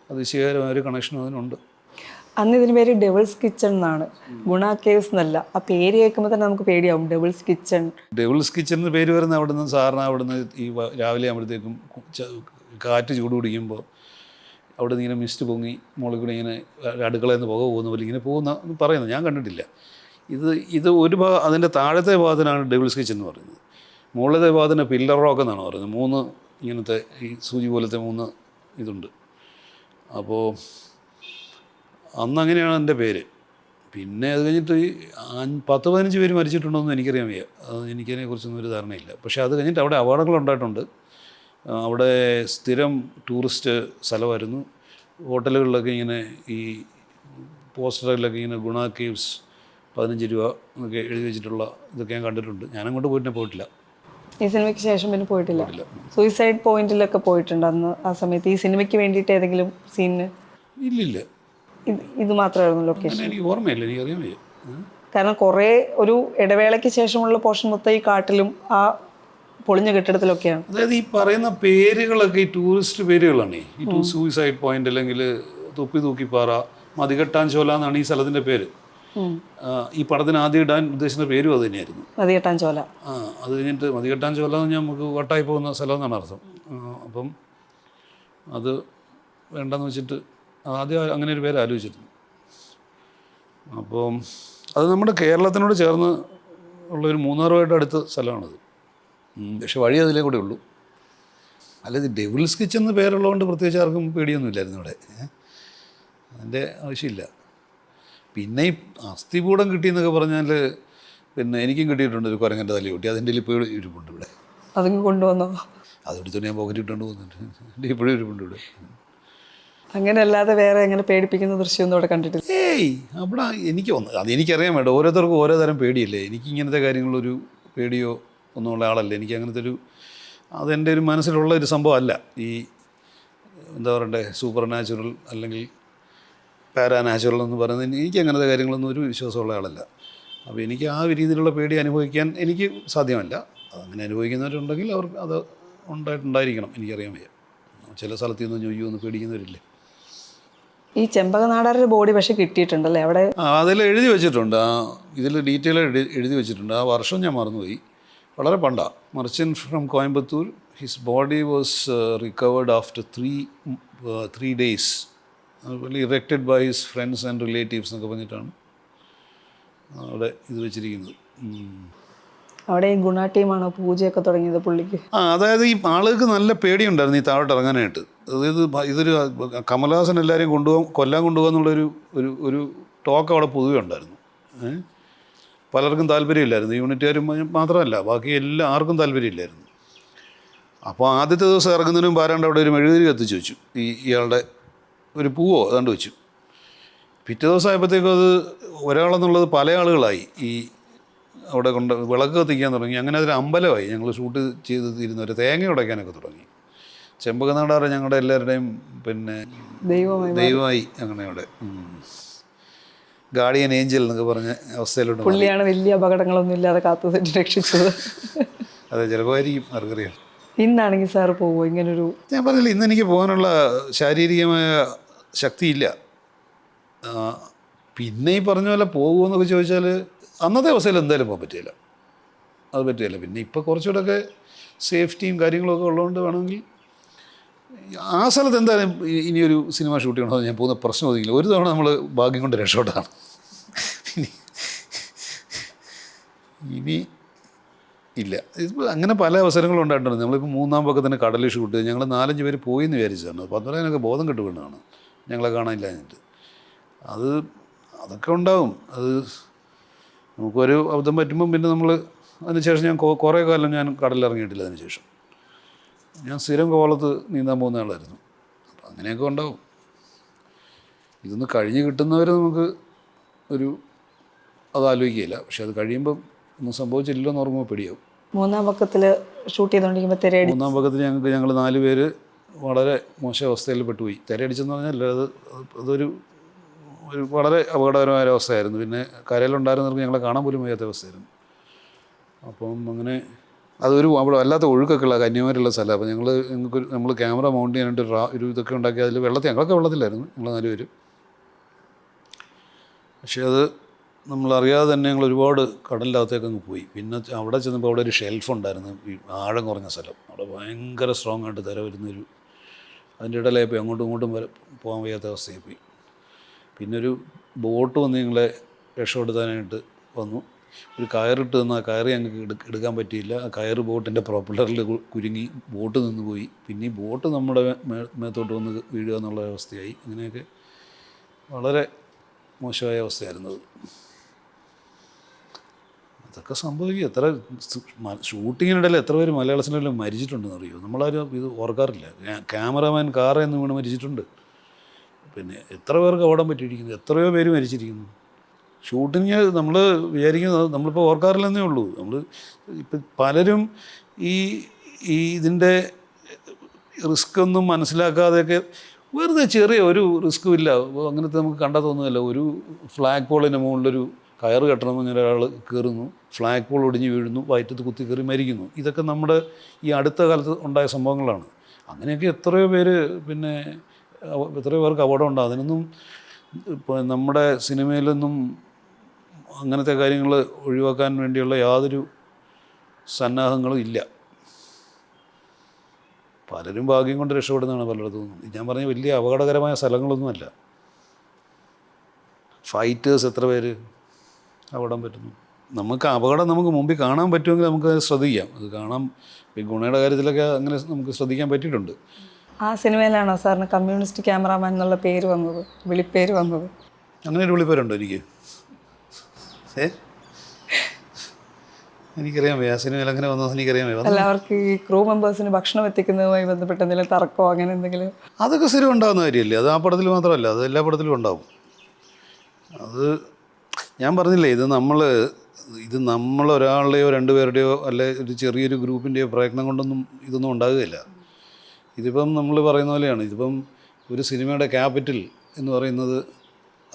അതിശയകരമായൊരു കണക്ഷനും അതിനുണ്ട്. അന്ന് ഇതിന് പേര് ഡെവിൾസ് കിച്ചൺ എന്നാണ്, ഗുണ കേവ്സ് എന്നല്ല. ആ പേര് കേൾക്കുമ്പോൾ തന്നെ നമുക്ക് പേടിയാവും, ഡെവിൾസ് കിച്ചൺ. ഡെവിൾസ് കിച്ചൺ എന്ന് പേര് വരുന്ന അവിടുന്ന് സാറിന് അവിടുന്ന് ഈ രാവിലെ ആകുമ്പോഴത്തേക്കും കാറ്റ് ചൂട് പിടിക്കുമ്പോൾ അവിടെ നിന്ന് ഇങ്ങനെ മിസ്റ്റ് പൊങ്ങി മുകളിൽ കൂടി ഇങ്ങനെ അടുക്കളയിൽ നിന്ന് പുക പോകുന്ന പോലെ ഇങ്ങനെ പോകുന്ന പറയുന്നത് ഞാൻ കണ്ടിട്ടില്ല. ഇത് ഒരു ഭാഗം, അതിൻ്റെ താഴത്തെ ഭാഗത്തിനാണ് ഡെവിൾസ് കിച്ചൺ എന്ന് പറയുന്നത്. മുകളിലത്തെ ഭാഗത്തിന് പില്ലർ റോക്ക് എന്നാണ് പറയുന്നത്. 3 ഇങ്ങനത്തെ ഈ സൂചി പോലത്തെ 3 ഇതുണ്ട്. അപ്പോൾ അന്നങ്ങനെയാണ് എൻ്റെ പേര്. പിന്നെ അത് കഴിഞ്ഞിട്ട് ഈ 10-15 പേര് മരിച്ചിട്ടുണ്ടോയെന്ന് എനിക്കറിയാൻ വയ്യ. എനിക്കതിനെക്കുറിച്ചൊന്നും ഒരു ധാരണയില്ല. പക്ഷേ അത് കഴിഞ്ഞിട്ട് അവിടെ അപകടങ്ങൾ ഉണ്ടായിട്ടുണ്ട്. അവിടെ സ്ഥിരം ടൂറിസ്റ്റ് സ്ഥലമായിരുന്നു. ഹോട്ടലുകളിലൊക്കെ ഇങ്ങനെ ഈ പോസ്റ്ററിലൊക്കെ ഇങ്ങനെ ഗുണ കേവ്സ് 15 രൂപ എന്നൊക്കെ എഴുതി വെച്ചിട്ടുള്ള ഇതൊക്കെ ഞാൻ കണ്ടിട്ടുണ്ട്. ഞാനങ്ങോട്ട് പോയിട്ടില്ല. ഈ സിനിമയ്ക്ക് ശേഷം പിന്നെ പോയിട്ടില്ല. സൂയിസൈഡ് പോയിന്റിലൊക്കെ പോയിട്ടുണ്ട് അന്ന് ആ സമയത്ത്. ഈ സിനിമയ്ക്ക് വേണ്ടിയിട്ട് ഏതെങ്കിലും സീനിന്? ഇല്ലില്ല, ഇത് മാത്രമായിരുന്നു ലൊക്കേഷൻ. എനിക്ക് ഓർമ്മയില്ല, എനിക്കറിയാൻ വയ്യ. കാരണം കുറേ ഒരു ഇടവേളയ്ക്ക് ശേഷമുള്ള പോർഷൻ മൊത്തം ഈ കാട്ടിലും ആ പൊളിഞ്ഞ കെട്ടിടത്തിലൊക്കെയാണ്. അതായത് ഈ പറയുന്ന പേരുകളൊക്കെ ഈ ടൂറിസ്റ്റ് പേരുകളാണ്. ഈ സൂയിസൈഡ് പോയിന്റ് അല്ലെങ്കിൽ തൊപ്പി തൂക്കിപ്പാറ, മതികെട്ടാൻചോല എന്നാണ് ഈ സ്ഥലത്തിൻ്റെ പേര്. ഈ പടത്തിന് ആദ്യം ഇടാൻ ഉദ്ദേശിക്കുന്ന പേരും അത് തന്നെയായിരുന്നു, മതികെട്ടാൻചോല. അത് കഴിഞ്ഞിട്ട് മതികെട്ടാൻചോല എന്ന് പറഞ്ഞാൽ നമുക്ക് വട്ടായി പോകുന്ന സ്ഥലം എന്നാണ് അർത്ഥം. അപ്പം അത് വേണ്ടെന്ന് വെച്ചിട്ട് ആദ്യം അങ്ങനെ ഒരു പേര് ആലോചിച്ചിരുന്നു. അപ്പം അത് നമ്മുടെ കേരളത്തിനോട് ചേർന്ന് ഉള്ളൊരു മൂന്നാറുമായിട്ട് അടുത്ത സ്ഥലമാണത്. പക്ഷെ വഴി അതിലേ കൂടെ ഉള്ളൂ. അല്ലാതെ ഡെവിൾസ് കിച്ചൺ എന്ന് പേരുള്ളതുകൊണ്ട് പ്രത്യേകിച്ച് ആർക്കും പേടിയൊന്നുമില്ലായിരുന്നു ഇവിടെ. അതിൻ്റെ ആവശ്യമില്ല. പിന്നെ ഈ അസ്ഥികൂടം കിട്ടിയെന്നൊക്കെ പറഞ്ഞാൽ പിന്നെ എനിക്കും കിട്ടിയിട്ടുണ്ട് ഒരു കുരങ്ങൻ്റെ തലി കൂട്ടി. അതിൻ്റെ ഇപ്പോഴും ഇരിപ്പുണ്ട് ഇവിടെ. അതും കൊണ്ടുവന്നോ? അതെടുത്ത് ഞാൻ പോക്കറ്റ് ഇട്ടുകൊണ്ട് പോകുന്നുണ്ട്. എൻ്റെ ഇപ്പോഴും ഇരിപ്പുണ്ട് ഇവിടെ. അങ്ങനെ അല്ലാതെ വേറെ എങ്ങനെ പേടിപ്പിക്കുന്ന ദൃശ്യമൊന്നും അവിടെ കണ്ടിട്ടില്ല? ഏയ് അവിടെ അതെനിക്കറിയാൻ വേണ്ട. ഓരോരുത്തർക്കും ഓരോ തരം പേടിയല്ലേ. എനിക്ക് ഇങ്ങനത്തെ കാര്യങ്ങളൊരു പേടിയോ ഒന്നുമുള്ള ആളല്ല. എനിക്ക് അങ്ങനത്തെ അതെൻ്റെ ഒരു മനസ്സിലുള്ള ഒരു സംഭവമല്ല. ഈ എന്താ പറയണ്ടേ, സൂപ്പർ നാച്ചുറൽ അല്ലെങ്കിൽ പാരാനാച്ചുറൽ എന്ന് പറയുന്നത് എനിക്ക് അങ്ങനത്തെ കാര്യങ്ങളൊന്നും ഒരു വിശ്വാസമുള്ള ആളല്ല. അപ്പോൾ എനിക്ക് ആ രീതിയിലുള്ള പേടി അനുഭവിക്കാൻ എനിക്ക് സാധ്യമല്ല. അതങ്ങനെ അനുഭവിക്കുന്നവരുണ്ടെങ്കിൽ അവർക്ക് അത് ഉണ്ടായിട്ടുണ്ടായിരിക്കണം, എനിക്കറിയാൻ വയ്യ. ചില സ്ഥലത്ത് നിന്ന് ഞൊയ്യൊന്ന് പേടിക്കുന്നവരില്ലേ. ഈ ചെമ്പക നാടാരുടെ ബോഡി പക്ഷേ കിട്ടിയിട്ടുണ്ടല്ലേ അവിടെ? അതിൽ എഴുതി വെച്ചിട്ടുണ്ട്, ഇതിൽ ഡീറ്റെയിൽ എഴുതി വെച്ചിട്ടുണ്ട്. ആ വർഷം ഞാൻ മറന്നുപോയി, വളരെ പണ്ടാണ്. Merchant from Coimbatore, his body was recovered after 3 days, erected by his friends and relatives എന്നൊക്കെ പറഞ്ഞിട്ടാണ് അവിടെ ഇത് വെച്ചിരിക്കുന്നത്. അവിടെ ഈ ഗുണ ടീമാണോ പൂജയൊക്കെ തുടങ്ങിയത് പുള്ളിക്ക്? അതായത് ഈ ആളുകൾക്ക് നല്ല പേടിയുണ്ടായിരുന്നു ഈ താഴോട്ട് ഇറങ്ങാനായിട്ട്. അതായത് ഇതൊരു കമലഹാസൻ എല്ലാവരെയും കൊല്ലാൻ കൊണ്ടുപോകാന്നുള്ളൊരു ഒരു ടോക്ക് അവിടെ പൊതുവെ ഉണ്ടായിരുന്നു. പലർക്കും താല്പര്യമില്ലായിരുന്നു. യൂണിറ്റുകാരും മാത്രമല്ല, ബാക്കി ആർക്കും താല്പര്യമില്ലായിരുന്നു. അപ്പോൾ ആദ്യത്തെ ദിവസം ഇറങ്ങുന്നതിന് മുമ്പ് ആരാണ്ട് അവിടെ ഒരു മെഴുകുതിരി കത്തിച്ച് വെച്ചു, ഇയാളുടെ ഒരു പൂവോ അതാണ്ട് വെച്ചു. പിറ്റേ ദിവസം ആയപ്പോഴത്തേക്കും അത് ഒരാളെന്നുള്ളത് പല ആളുകളായി. അവിടെ കൊണ്ട് വിളക്ക് കത്തിക്കാൻ തുടങ്ങി. അങ്ങനെ അതൊരു അമ്പലമായി. ഞങ്ങൾ ഷൂട്ട് ചെയ്ത് തീരുന്നവർ തേങ്ങ ഉടയ്ക്കാനൊക്കെ തുടങ്ങി. ചെമ്പകനാടാറ് ഞങ്ങളുടെ എല്ലാവരുടെയും പിന്നെ ദൈവമായി. അങ്ങനെ അവിടെ ഗാർഡിയൻ ഏഞ്ചൽ എന്നൊക്കെ പറഞ്ഞ അവസ്ഥയിലോട്ട് പുള്ളിയാണ് വലിയ അപകടങ്ങളൊന്നും ഇല്ലാതെ കാത്തു രക്ഷിച്ചത്. അതെ, ചിലപ്പോയിരിക്കും, ആർക്കറിയാം. ഇന്നാണെങ്കിൽ സാറ് പോവോ ഇങ്ങനൊരു? ഞാൻ പറഞ്ഞില്ല, ഇന്ന് എനിക്ക് പോകാനുള്ള ശാരീരികമായ ശക്തിയില്ല. പിന്നെ ഈ പറഞ്ഞ പോലെ പോകുമെന്നൊക്കെ ചോദിച്ചാൽ അന്നത്തെ അവസ്ഥയിൽ എന്തായാലും പോകാൻ പറ്റില്ല, അത് പറ്റില്ല. പിന്നെ ഇപ്പോൾ കുറച്ചുകൂടെയൊക്കെ സേഫ്റ്റിയും കാര്യങ്ങളൊക്കെ ഉള്ളതുകൊണ്ട് വേണമെങ്കിൽ ആ സ്ഥലത്ത് എന്തായാലും ഇനിയൊരു സിനിമ ഷൂട്ട് ചെയ്യണമെന്ന് ഞാൻ പോകുന്ന പ്രശ്നം ഒതുങ്ങില്ല. ഒരു തവണ നമ്മൾ ഭാഗ്യം കൊണ്ട് രക്ഷപ്പെട്ടാണ്. ഇനി ഇല്ല. ഇതിപ്പോൾ അങ്ങനെ പല അവസരങ്ങളും ഉണ്ടായിട്ടുണ്ട്. നമ്മളിപ്പോൾ 3-ാം പക്കത്തിന് കടലിൽ ഷൂട്ട് ചെയ്ത് ഞങ്ങൾ 4-5 പേര് പോയി എന്ന് വിചാരിച്ചതാണ്. 12 ബോധം കെട്ട് വീണതാണ്, ഞങ്ങളെ കാണാനില്ല എന്നിട്ട്. അതൊക്കെ ഉണ്ടാവും. അത് നമുക്കൊരു അബദ്ധം പറ്റുമ്പം പിന്നെ നമ്മൾ അതിനുശേഷം ഞാൻ കുറേ കാലം ഞാൻ കടലിലിറങ്ങിയിട്ടില്ല. അതിനുശേഷം ഞാൻ സ്ഥിരം കോവളത്ത് നീന്താൻ പോകുന്ന ആളായിരുന്നു. അപ്പം അങ്ങനെയൊക്കെ ഉണ്ടാവും. ഇതൊന്ന് കഴിഞ്ഞ് കിട്ടുന്നവരെ നമുക്ക് അത് ആലോചിക്കുകയില്ല. പക്ഷെ അത് കഴിയുമ്പം ഒന്നും സംഭവിച്ചില്ലല്ലോ എന്ന് ഓർക്കുമ്പോൾ പേടിയാവും. 3-ാം പക്കത്തിൽ ഷൂട്ട് ചെയ്തുകൊണ്ടിരിക്കുമ്പോൾ തിരയടി. 3-ാം പക്കത്തിൽ ഞങ്ങൾ 4 പേര് വളരെ മോശം അവസ്ഥയിൽ പെട്ടുപോയി. തിരയടിച്ചെന്ന് പറഞ്ഞാൽ അതൊരു വളരെ അപകടകരമായ അവസ്ഥയായിരുന്നു. പിന്നെ കരയിലുണ്ടായിരുന്നവർക്ക് ഞങ്ങളെ കാണാൻ പോലും വയ്യാത്ത അവസ്ഥയായിരുന്നു. അപ്പം അങ്ങനെ അവിടെ വല്ലാത്ത ഒഴുക്കൊക്കെ ഉള്ള കന്യാകുമാരിയുള്ള സ്ഥലം. അപ്പോൾ നമ്മൾ ക്യാമറ മൗണ്ട് ചെയ്യാനായിട്ട് ഒരു ഇതൊക്കെ ഉണ്ടാക്കി അതിൽ ഞങ്ങളൊക്കെ വെള്ളത്തിലായിരുന്നു, ഞങ്ങൾ 4 പേര്. പക്ഷേ അത് നമ്മളറിയാതെ തന്നെ ഞങ്ങൾ ഒരുപാട് കടലിൻ്റെ അകത്തേക്ക് അങ്ങ് പോയി. പിന്നെ അവിടെ ചെന്നപ്പോൾ അവിടെ ഒരു ഷെൽഫ് ഉണ്ടായിരുന്നു, ഈ ആഴം കുറഞ്ഞ സ്ഥലം. അവിടെ ഭയങ്കര സ്ട്രോങ് ആയിട്ട് തിര വരുന്നൊരു, അതിൻ്റെ ഇടയിലായി പോയി, അങ്ങോട്ടും ഇങ്ങോട്ടും പോകാൻ വയ്യാത്ത അവസ്ഥയായി പോയി. പിന്നെ ഒരു ബോട്ട് വന്ന് ഞങ്ങളെ രക്ഷപ്പെടുത്താനായിട്ട് വന്നു. ഒരു കയറിട്ട് തന്ന് ആ കയറ് ഞങ്ങൾക്ക് എടുക്കാൻ പറ്റിയില്ല. ആ കയറ് ബോട്ടിൻ്റെ പ്രൊപ്പല്ലറിൽ കുരുങ്ങി ബോട്ട് നിന്ന് പോയി. പിന്നെ ഈ ബോട്ട് നമ്മുടെ മേത്തോട്ട് വന്ന് വീഴുക എന്നുള്ള അവസ്ഥയായി. അങ്ങനെയൊക്കെ വളരെ മോശമായ അവസ്ഥയായിരുന്നു അത്. അതൊക്കെ സംഭവിക്കും. എത്ര ഷൂട്ടിങ്ങിനിടയിൽ എത്ര പേര് മലയാള സിനിമയിൽ മരിച്ചിട്ടുണ്ടെന്ന് അറിയുമോ? നമ്മളാരും ഇത് ഓർക്കാറില്ല. ക്യാമറാമാൻ കാറിൽ നിന്ന് വീണ് മരിച്ചിട്ടുണ്ട്. പിന്നെ എത്ര പേർക്ക് അപകടം പറ്റിയിരിക്കുന്നു, എത്രയോ പേര് മരിച്ചിരിക്കുന്നു. ഷൂട്ടിങ് നമ്മൾ വിചാരിക്കുന്നത് നമ്മളിപ്പോൾ ഓർക്കാറില്ലെന്നേ ഉള്ളൂ. ഇപ്പം പലരും ഇതിൻ്റെ റിസ്ക് ഒന്നും മനസ്സിലാക്കാതെയൊക്കെ വെറുതെ ചെറിയ ഒരു റിസ്ക്കും ഇല്ല, അങ്ങനത്തെ നമുക്ക് കണ്ടാൽ തോന്നുന്നില്ല. ഒരു ഫ്ലാഗ് പോളിൻ്റെ മുകളിലൊരു കയറ് കെട്ടണമെന്ന് ഒരാൾ കയറുന്നു, ഫ്ലാഗ് പോൾ ഒടിഞ്ഞ് വീഴുന്നു, വയറ്റത്ത് കുത്തി കയറി മരിക്കുന്നു. ഇതൊക്കെ നമ്മുടെ ഈ അടുത്ത കാലത്ത് ഉണ്ടായ സംഭവങ്ങളാണ്. അങ്ങനെയൊക്കെ എത്രയോ പേർക്ക് അപകടം ഉണ്ടാകും. അതിനൊന്നും ഇപ്പോൾ നമ്മുടെ സിനിമയിലൊന്നും അങ്ങനത്തെ കാര്യങ്ങൾ ഒഴിവാക്കാൻ വേണ്ടിയുള്ള യാതൊരു സന്നാഹങ്ങളും ഇല്ല. പലരും ഭാഗ്യം കൊണ്ട് രക്ഷപ്പെടുന്നതാണ് പലയിടത്തും. ഞാൻ പറഞ്ഞ വലിയ അപകടകരമായ സ്ഥലങ്ങളൊന്നുമല്ല. ഫൈറ്റേഴ്സ് എത്ര പേര് അപകടം പറ്റുന്നു. അപകടം നമുക്ക് മുമ്പിൽ കാണാൻ പറ്റുമെങ്കിൽ നമുക്ക് ശ്രദ്ധിക്കാം. അത് കാണാം. ഈ ഗുണയുടെ കാര്യത്തിലൊക്കെ അങ്ങനെ നമുക്ക് ശ്രദ്ധിക്കാൻ പറ്റിയിട്ടുണ്ട്. ആ സിനിമയിലാണോ സാറിന് കമ്മ്യൂണിസ്റ്റ് ക്യാമറാമാൻ എന്നുള്ള പേര് വന്നത്, വിളിപ്പേര് വന്നത്? അങ്ങനെ ഒരു വിളിപ്പേരുണ്ടോ എനിക്ക്? എനിക്കറിയാൻ വയ്യ. ആ സിനിമയിൽ അങ്ങനെ വന്നത് എനിക്കറിയാൻ വയ്യ. എല്ലാവർക്കും ഈ ക്രൂ മെമ്പേഴ്സിന് ഭക്ഷണം എത്തിക്കുന്നതുമായി ബന്ധപ്പെട്ട് എന്തെങ്കിലും തർക്കമോ അങ്ങനെ എന്തെങ്കിലും? അതൊക്കെ സ്ഥിരം ഉണ്ടാകുന്ന കാര്യമല്ലേ. അത് ആ പടത്തിൽ മാത്രമല്ല, അത് എല്ലാ പടത്തിലും ഉണ്ടാവും. അത് ഞാൻ പറഞ്ഞില്ലേ, ഇത് നമ്മളൊരാളുടെയോ 2 പേരുടെയോ അല്ലെ ഒരു ചെറിയൊരു ഗ്രൂപ്പിൻ്റെയോ പ്രയത്നം കൊണ്ടൊന്നും ഇതൊന്നും ഉണ്ടാകുകയില്ല. ഇതിപ്പം നമ്മൾ പറയുന്ന പോലെയാണ്. ഇതിപ്പം ഒരു സിനിമയുടെ ക്യാപിറ്റൽ എന്ന് പറയുന്നത്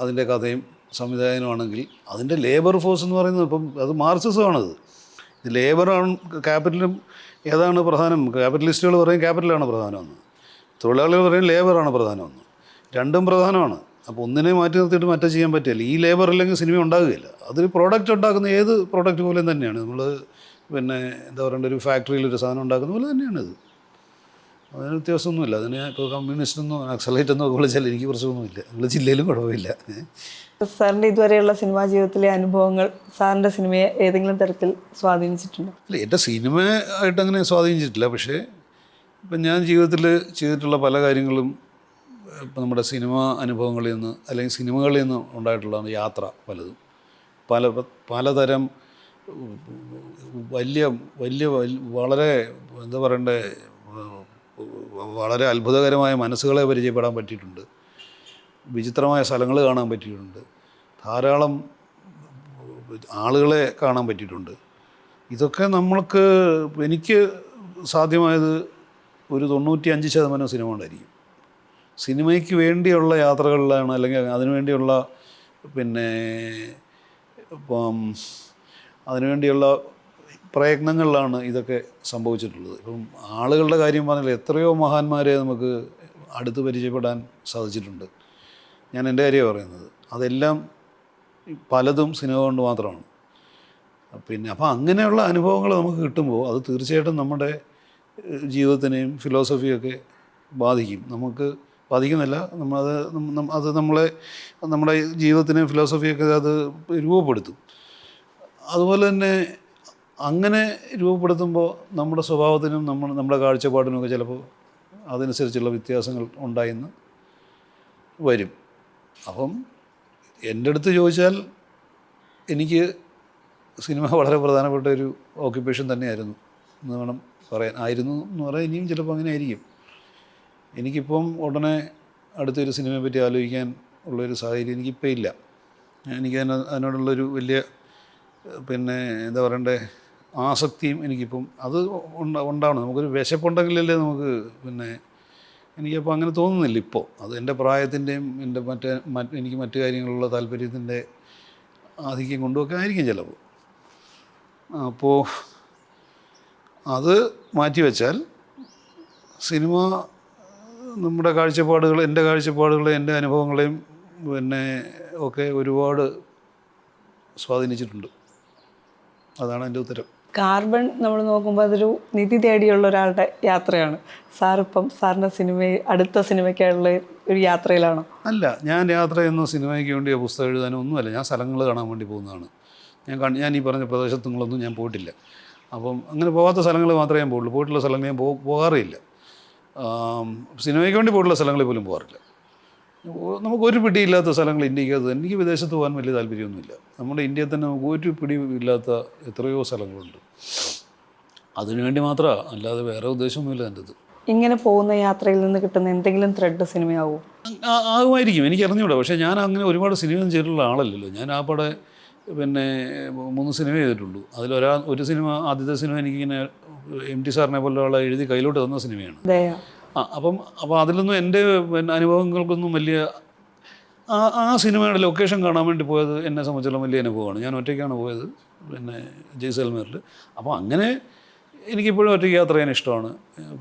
അതിൻ്റെ കഥയും സംവിധായകനുമാണെങ്കിൽ അതിൻ്റെ ലേബർ ഫോഴ്സ് എന്ന് പറയുന്നത് ഇപ്പം അത് മാർക്സിസമാണത്. ഇത് ലേബറാണ് ക്യാപിറ്റലും. ഏതാണ് പ്രധാനം? ക്യാപിറ്റലിസ്റ്റുകൾ പറയും ക്യാപിറ്റലാണ് പ്രധാനമെന്ന്, തൊഴിലാളികൾ പറയും ലേബറാണ് പ്രധാനമെന്ന്. രണ്ടും പ്രധാനമാണ്. അപ്പോൾ ഒന്നിനെ മാറ്റി നിർത്തിയിട്ട് മറ്റേ ചെയ്യാൻ പറ്റില്ല. ഈ ലേബർ ഇല്ലെങ്കിൽ സിനിമ ഉണ്ടാകുകയില്ല. അതൊരു പ്രോഡക്റ്റ് ഉണ്ടാക്കുന്ന ഏത് പ്രോഡക്റ്റ് പോലെയും തന്നെയാണ്. നമ്മൾ എന്താ പറയേണ്ട, ഒരു ഫാക്ടറിയിൽ ഒരു സാധനം ഉണ്ടാക്കുന്ന പോലെ തന്നെയാണിത്. അതിന് വ്യത്യാസമൊന്നുമില്ല. അതിന് ഇപ്പോൾ കമ്മ്യൂണിസ്റ്റെന്നോ നക്സലൈറ്റ് എന്നോ വിളിച്ചാൽ എനിക്ക് പ്രശ്നമൊന്നുമില്ല. നമ്മുടെ ജില്ലയിലും കുഴപ്പമില്ല. സാറിൻ്റെ ഇതുവരെയുള്ള സിനിമാ ജീവിതത്തിലെ അനുഭവങ്ങൾ സാറിൻ്റെ സിനിമയെ ഏതെങ്കിലും തരത്തിൽ സ്വാധീനിച്ചിട്ടുണ്ടോ? അല്ല, എൻ്റെ സിനിമ ആയിട്ട് അങ്ങനെ സ്വാധീനിച്ചിട്ടില്ല. പക്ഷേ ഇപ്പം ഞാൻ ജീവിതത്തിൽ ചെയ്തിട്ടുള്ള പല കാര്യങ്ങളും ഇപ്പം നമ്മുടെ സിനിമ അനുഭവങ്ങളിൽ നിന്ന് അല്ലെങ്കിൽ സിനിമകളിൽ നിന്ന് ഉണ്ടായിട്ടുള്ളതാണ്. യാത്ര പലതും പലതരം വലിയ വലിയ വളരെ എന്താ പറയണ്ടേ, വളരെ അത്ഭുതകരമായ മനസ്സുകളെ പരിചയപ്പെടാൻ പറ്റിയിട്ടുണ്ട്, വിചിത്രമായ സ്ഥലങ്ങൾ കാണാൻ പറ്റിയിട്ടുണ്ട്, ധാരാളം ആളുകളെ കാണാൻ പറ്റിയിട്ടുണ്ട്. ഇതൊക്കെ എനിക്ക് സാധ്യമായത് ഒരു 95% സിനിമ കൊണ്ടായിരിക്കും. സിനിമയ്ക്ക് വേണ്ടിയുള്ള യാത്രകളിലാണ്, അല്ലെങ്കിൽ അതിനുവേണ്ടിയുള്ള പിന്നെ ഇപ്പം അതിനുവേണ്ടിയുള്ള പ്രയത്നങ്ങളിലാണ് ഇതൊക്കെ സംഭവിച്ചിട്ടുള്ളത്. ഇപ്പം ആളുകളുടെ കാര്യം പറഞ്ഞാൽ എത്രയോ മഹാന്മാരെ നമുക്ക് അടുത്ത് പരിചയപ്പെടാൻ സാധിച്ചിട്ടുണ്ട്. ഞാൻ എൻ്റെ കാര്യമാണ് പറയുന്നത്. അതെല്ലാം പലതും സിനിമ കൊണ്ട് മാത്രമാണ്. പിന്നെ അപ്പോൾ അങ്ങനെയുള്ള അനുഭവങ്ങൾ നമുക്ക് കിട്ടുമ്പോൾ അത് തീർച്ചയായിട്ടും നമ്മുടെ ജീവിതത്തിനെയും ഫിലോസഫിയൊക്കെ ബാധിക്കും. നമുക്ക് ബാധിക്കുന്നില്ല, അത് നമ്മുടെ ജീവിതത്തിനെയും ഫിലോസഫിയൊക്കെ അത് രൂപപ്പെടുത്തും. അതുപോലെ തന്നെ അങ്ങനെ രൂപപ്പെടുത്തുമ്പോൾ നമ്മുടെ സ്വഭാവത്തിനും നമ്മുടെ കാഴ്ചപ്പാടിനുമൊക്കെ ചിലപ്പോൾ അതനുസരിച്ചുള്ള വ്യത്യാസങ്ങൾ ഉണ്ടായിന്ന് വരും. അപ്പം എൻ്റെ അടുത്ത് ചോദിച്ചാൽ എനിക്ക് സിനിമ വളരെ പ്രധാനപ്പെട്ട ഒരു ഓക്യുപ്പേഷൻ തന്നെയായിരുന്നു എന്ന് വേണം പറയാൻ. ആയിരുന്നു എന്ന് പറയാൻ ഇനിയും ചിലപ്പോൾ അങ്ങനെ ആയിരിക്കും. എനിക്കിപ്പം ഉടനെ അടുത്തൊരു സിനിമയെ പറ്റി ആലോചിക്കാൻ ഉള്ളൊരു സാഹചര്യം എനിക്കിപ്പോൾ ഇല്ല. എനിക്ക് അതിനോടുള്ളൊരു വലിയ പിന്നെ എന്താ പറയണ്ടേ ആസക്തിയും എനിക്കിപ്പം അത് ഉണ്ടാവണം. നമുക്കൊരു വിശപ്പുണ്ടെങ്കിലല്ലേ നമുക്ക് പിന്നെ എനിക്കപ്പോൾ അങ്ങനെ തോന്നുന്നില്ല ഇപ്പോൾ. അത് എൻ്റെ പ്രായത്തിൻ്റെയും എൻ്റെ എനിക്ക് മറ്റു കാര്യങ്ങളുള്ള താല്പര്യത്തിൻ്റെ ആധിക്യം കൊണ്ടുമൊക്കെ ആയിരിക്കും ചിലപ്പോൾ. അപ്പോൾ അത് മാറ്റിവെച്ചാൽ സിനിമ നമ്മുടെ കാഴ്ചപ്പാടുകൾ, എൻ്റെ കാഴ്ചപ്പാടുകളെയും എൻ്റെ അനുഭവങ്ങളെയും പിന്നെ ഒക്കെ ഒരുപാട് സ്വാധീനിച്ചിട്ടുണ്ട്. അതാണ് എൻ്റെ ഉത്തരം. കാർബൺ നമ്മൾ നോക്കുമ്പോൾ അതൊരു നിധി തേടിയുള്ള ഒരാളുടെ യാത്രയാണ്. സാറിപ്പം സാറിൻ്റെ അടുത്ത സിനിമയ്ക്കായുള്ള ഒരു യാത്രയിലാണോ? അല്ല, ഞാൻ യാത്ര ചെയ്യുന്ന സിനിമയ്ക്ക് വേണ്ടിയോ പുസ്തകം എഴുതാനോ ഒന്നുമല്ല. ഞാൻ സ്ഥലങ്ങൾ കാണാൻ വേണ്ടി പോകുന്നതാണ്. ഞാൻ ഈ പറഞ്ഞ പ്രദേശത്തുങ്ങളൊന്നും ഞാൻ പോയിട്ടില്ല. അപ്പം അങ്ങനെ പോകാത്ത സ്ഥലങ്ങൾ മാത്രമേ ഞാൻ പോകുള്ളൂ. പോയിട്ടുള്ള സ്ഥലങ്ങൾ ഞാൻ പോകാറില്ല. സിനിമയ്ക്ക് വേണ്ടി പോയിട്ടുള്ള സ്ഥലങ്ങളിൽ പോലും പോകാറില്ല. നമുക്കൊരു പിടിയില്ലാത്ത സ്ഥലങ്ങൾ ഇന്ത്യക്കകത്ത്. എനിക്ക് വിദേശത്ത് പോകാൻ വലിയ താല്പര്യമൊന്നുമില്ല. നമ്മുടെ ഇന്ത്യയിൽ തന്നെ നമുക്ക് ഒരു പിടി ഇല്ലാത്ത എത്രയോ സ്ഥലങ്ങളുണ്ട്. അതിനുവേണ്ടി മാത്രമാണ്, അല്ലാതെ വേറെ ഉദ്ദേശമൊന്നുമില്ല എൻ്റെ ഇത്. ഇങ്ങനെ പോകുന്ന യാത്രയിൽ നിന്ന് കിട്ടുന്ന എന്തെങ്കിലും ത്രെഡ് സിനിമയാവും? ആകുമായിരിക്കും, എനിക്ക് അറിഞ്ഞുകൂടാ. പക്ഷേ ഞാൻ അങ്ങനെ ഒരുപാട് സിനിമയൊന്നും ചെയ്തിട്ടുള്ള ആളല്ലല്ലോ. ഞാൻ ആ പടെ പിന്നെ 3 സിനിമ ചെയ്തിട്ടുള്ളൂ. ഒരു സിനിമ, ആദ്യത്തെ സിനിമ എനിക്കിങ്ങനെ MT സാറിനെ പോലുള്ള ആളെ എഴുതി കയ്യിലോട്ട് തന്ന സിനിമയാണ്. അപ്പം അതിലൊന്നും എൻ്റെ അനുഭവങ്ങൾക്കൊന്നും വലിയ ആ സിനിമയുടെ ലൊക്കേഷൻ കാണാൻ വേണ്ടി പോയത് എന്നെ സംബന്ധിച്ചുള്ള വലിയ അനുഭവമാണ്. ഞാൻ ഒറ്റയ്ക്കാണ് പോയത്, പിന്നെ ജയ്സൽമേറിൽ. അപ്പോൾ അങ്ങനെ എനിക്കിപ്പോഴും ഒറ്റയ്ക്ക് യാത്ര ചെയ്യാൻ ഇഷ്ടമാണ്.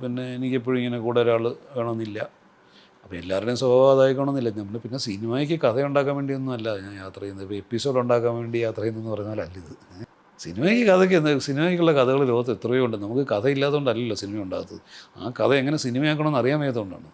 പിന്നെ എനിക്കെപ്പോഴും ഇങ്ങനെ കൂടെ ഒരാൾ വേണമെന്നില്ല. അപ്പോൾ എല്ലാവരുടെയും സ്വഭാവം അതായിക്കണമെന്നില്ല. നമ്മൾ പിന്നെ സിനിമയ്ക്ക് കഥ ഉണ്ടാക്കാൻ വേണ്ടിയൊന്നും അല്ല ഞാൻ യാത്ര ചെയ്യുന്നത്. ഇപ്പോൾ എപ്പിസോഡ് ഉണ്ടാക്കാൻ വേണ്ടി യാത്ര ചെയ്യുന്നതെന്ന് പറഞ്ഞാലല്ല ഇത്. സിനിമയ്ക്കുള്ള കഥകൾ ലോകത്ത് എത്രയോ ഉണ്ട്. നമുക്ക് കഥ ഇല്ലാത്തതുകൊണ്ടല്ലല്ലോ സിനിമ ഉണ്ടാകുന്നത്. ആ കഥ എങ്ങനെ സിനിമയാക്കണമെന്ന് അറിയാൻ വയ്യാത്തതുകൊണ്ടാണ്.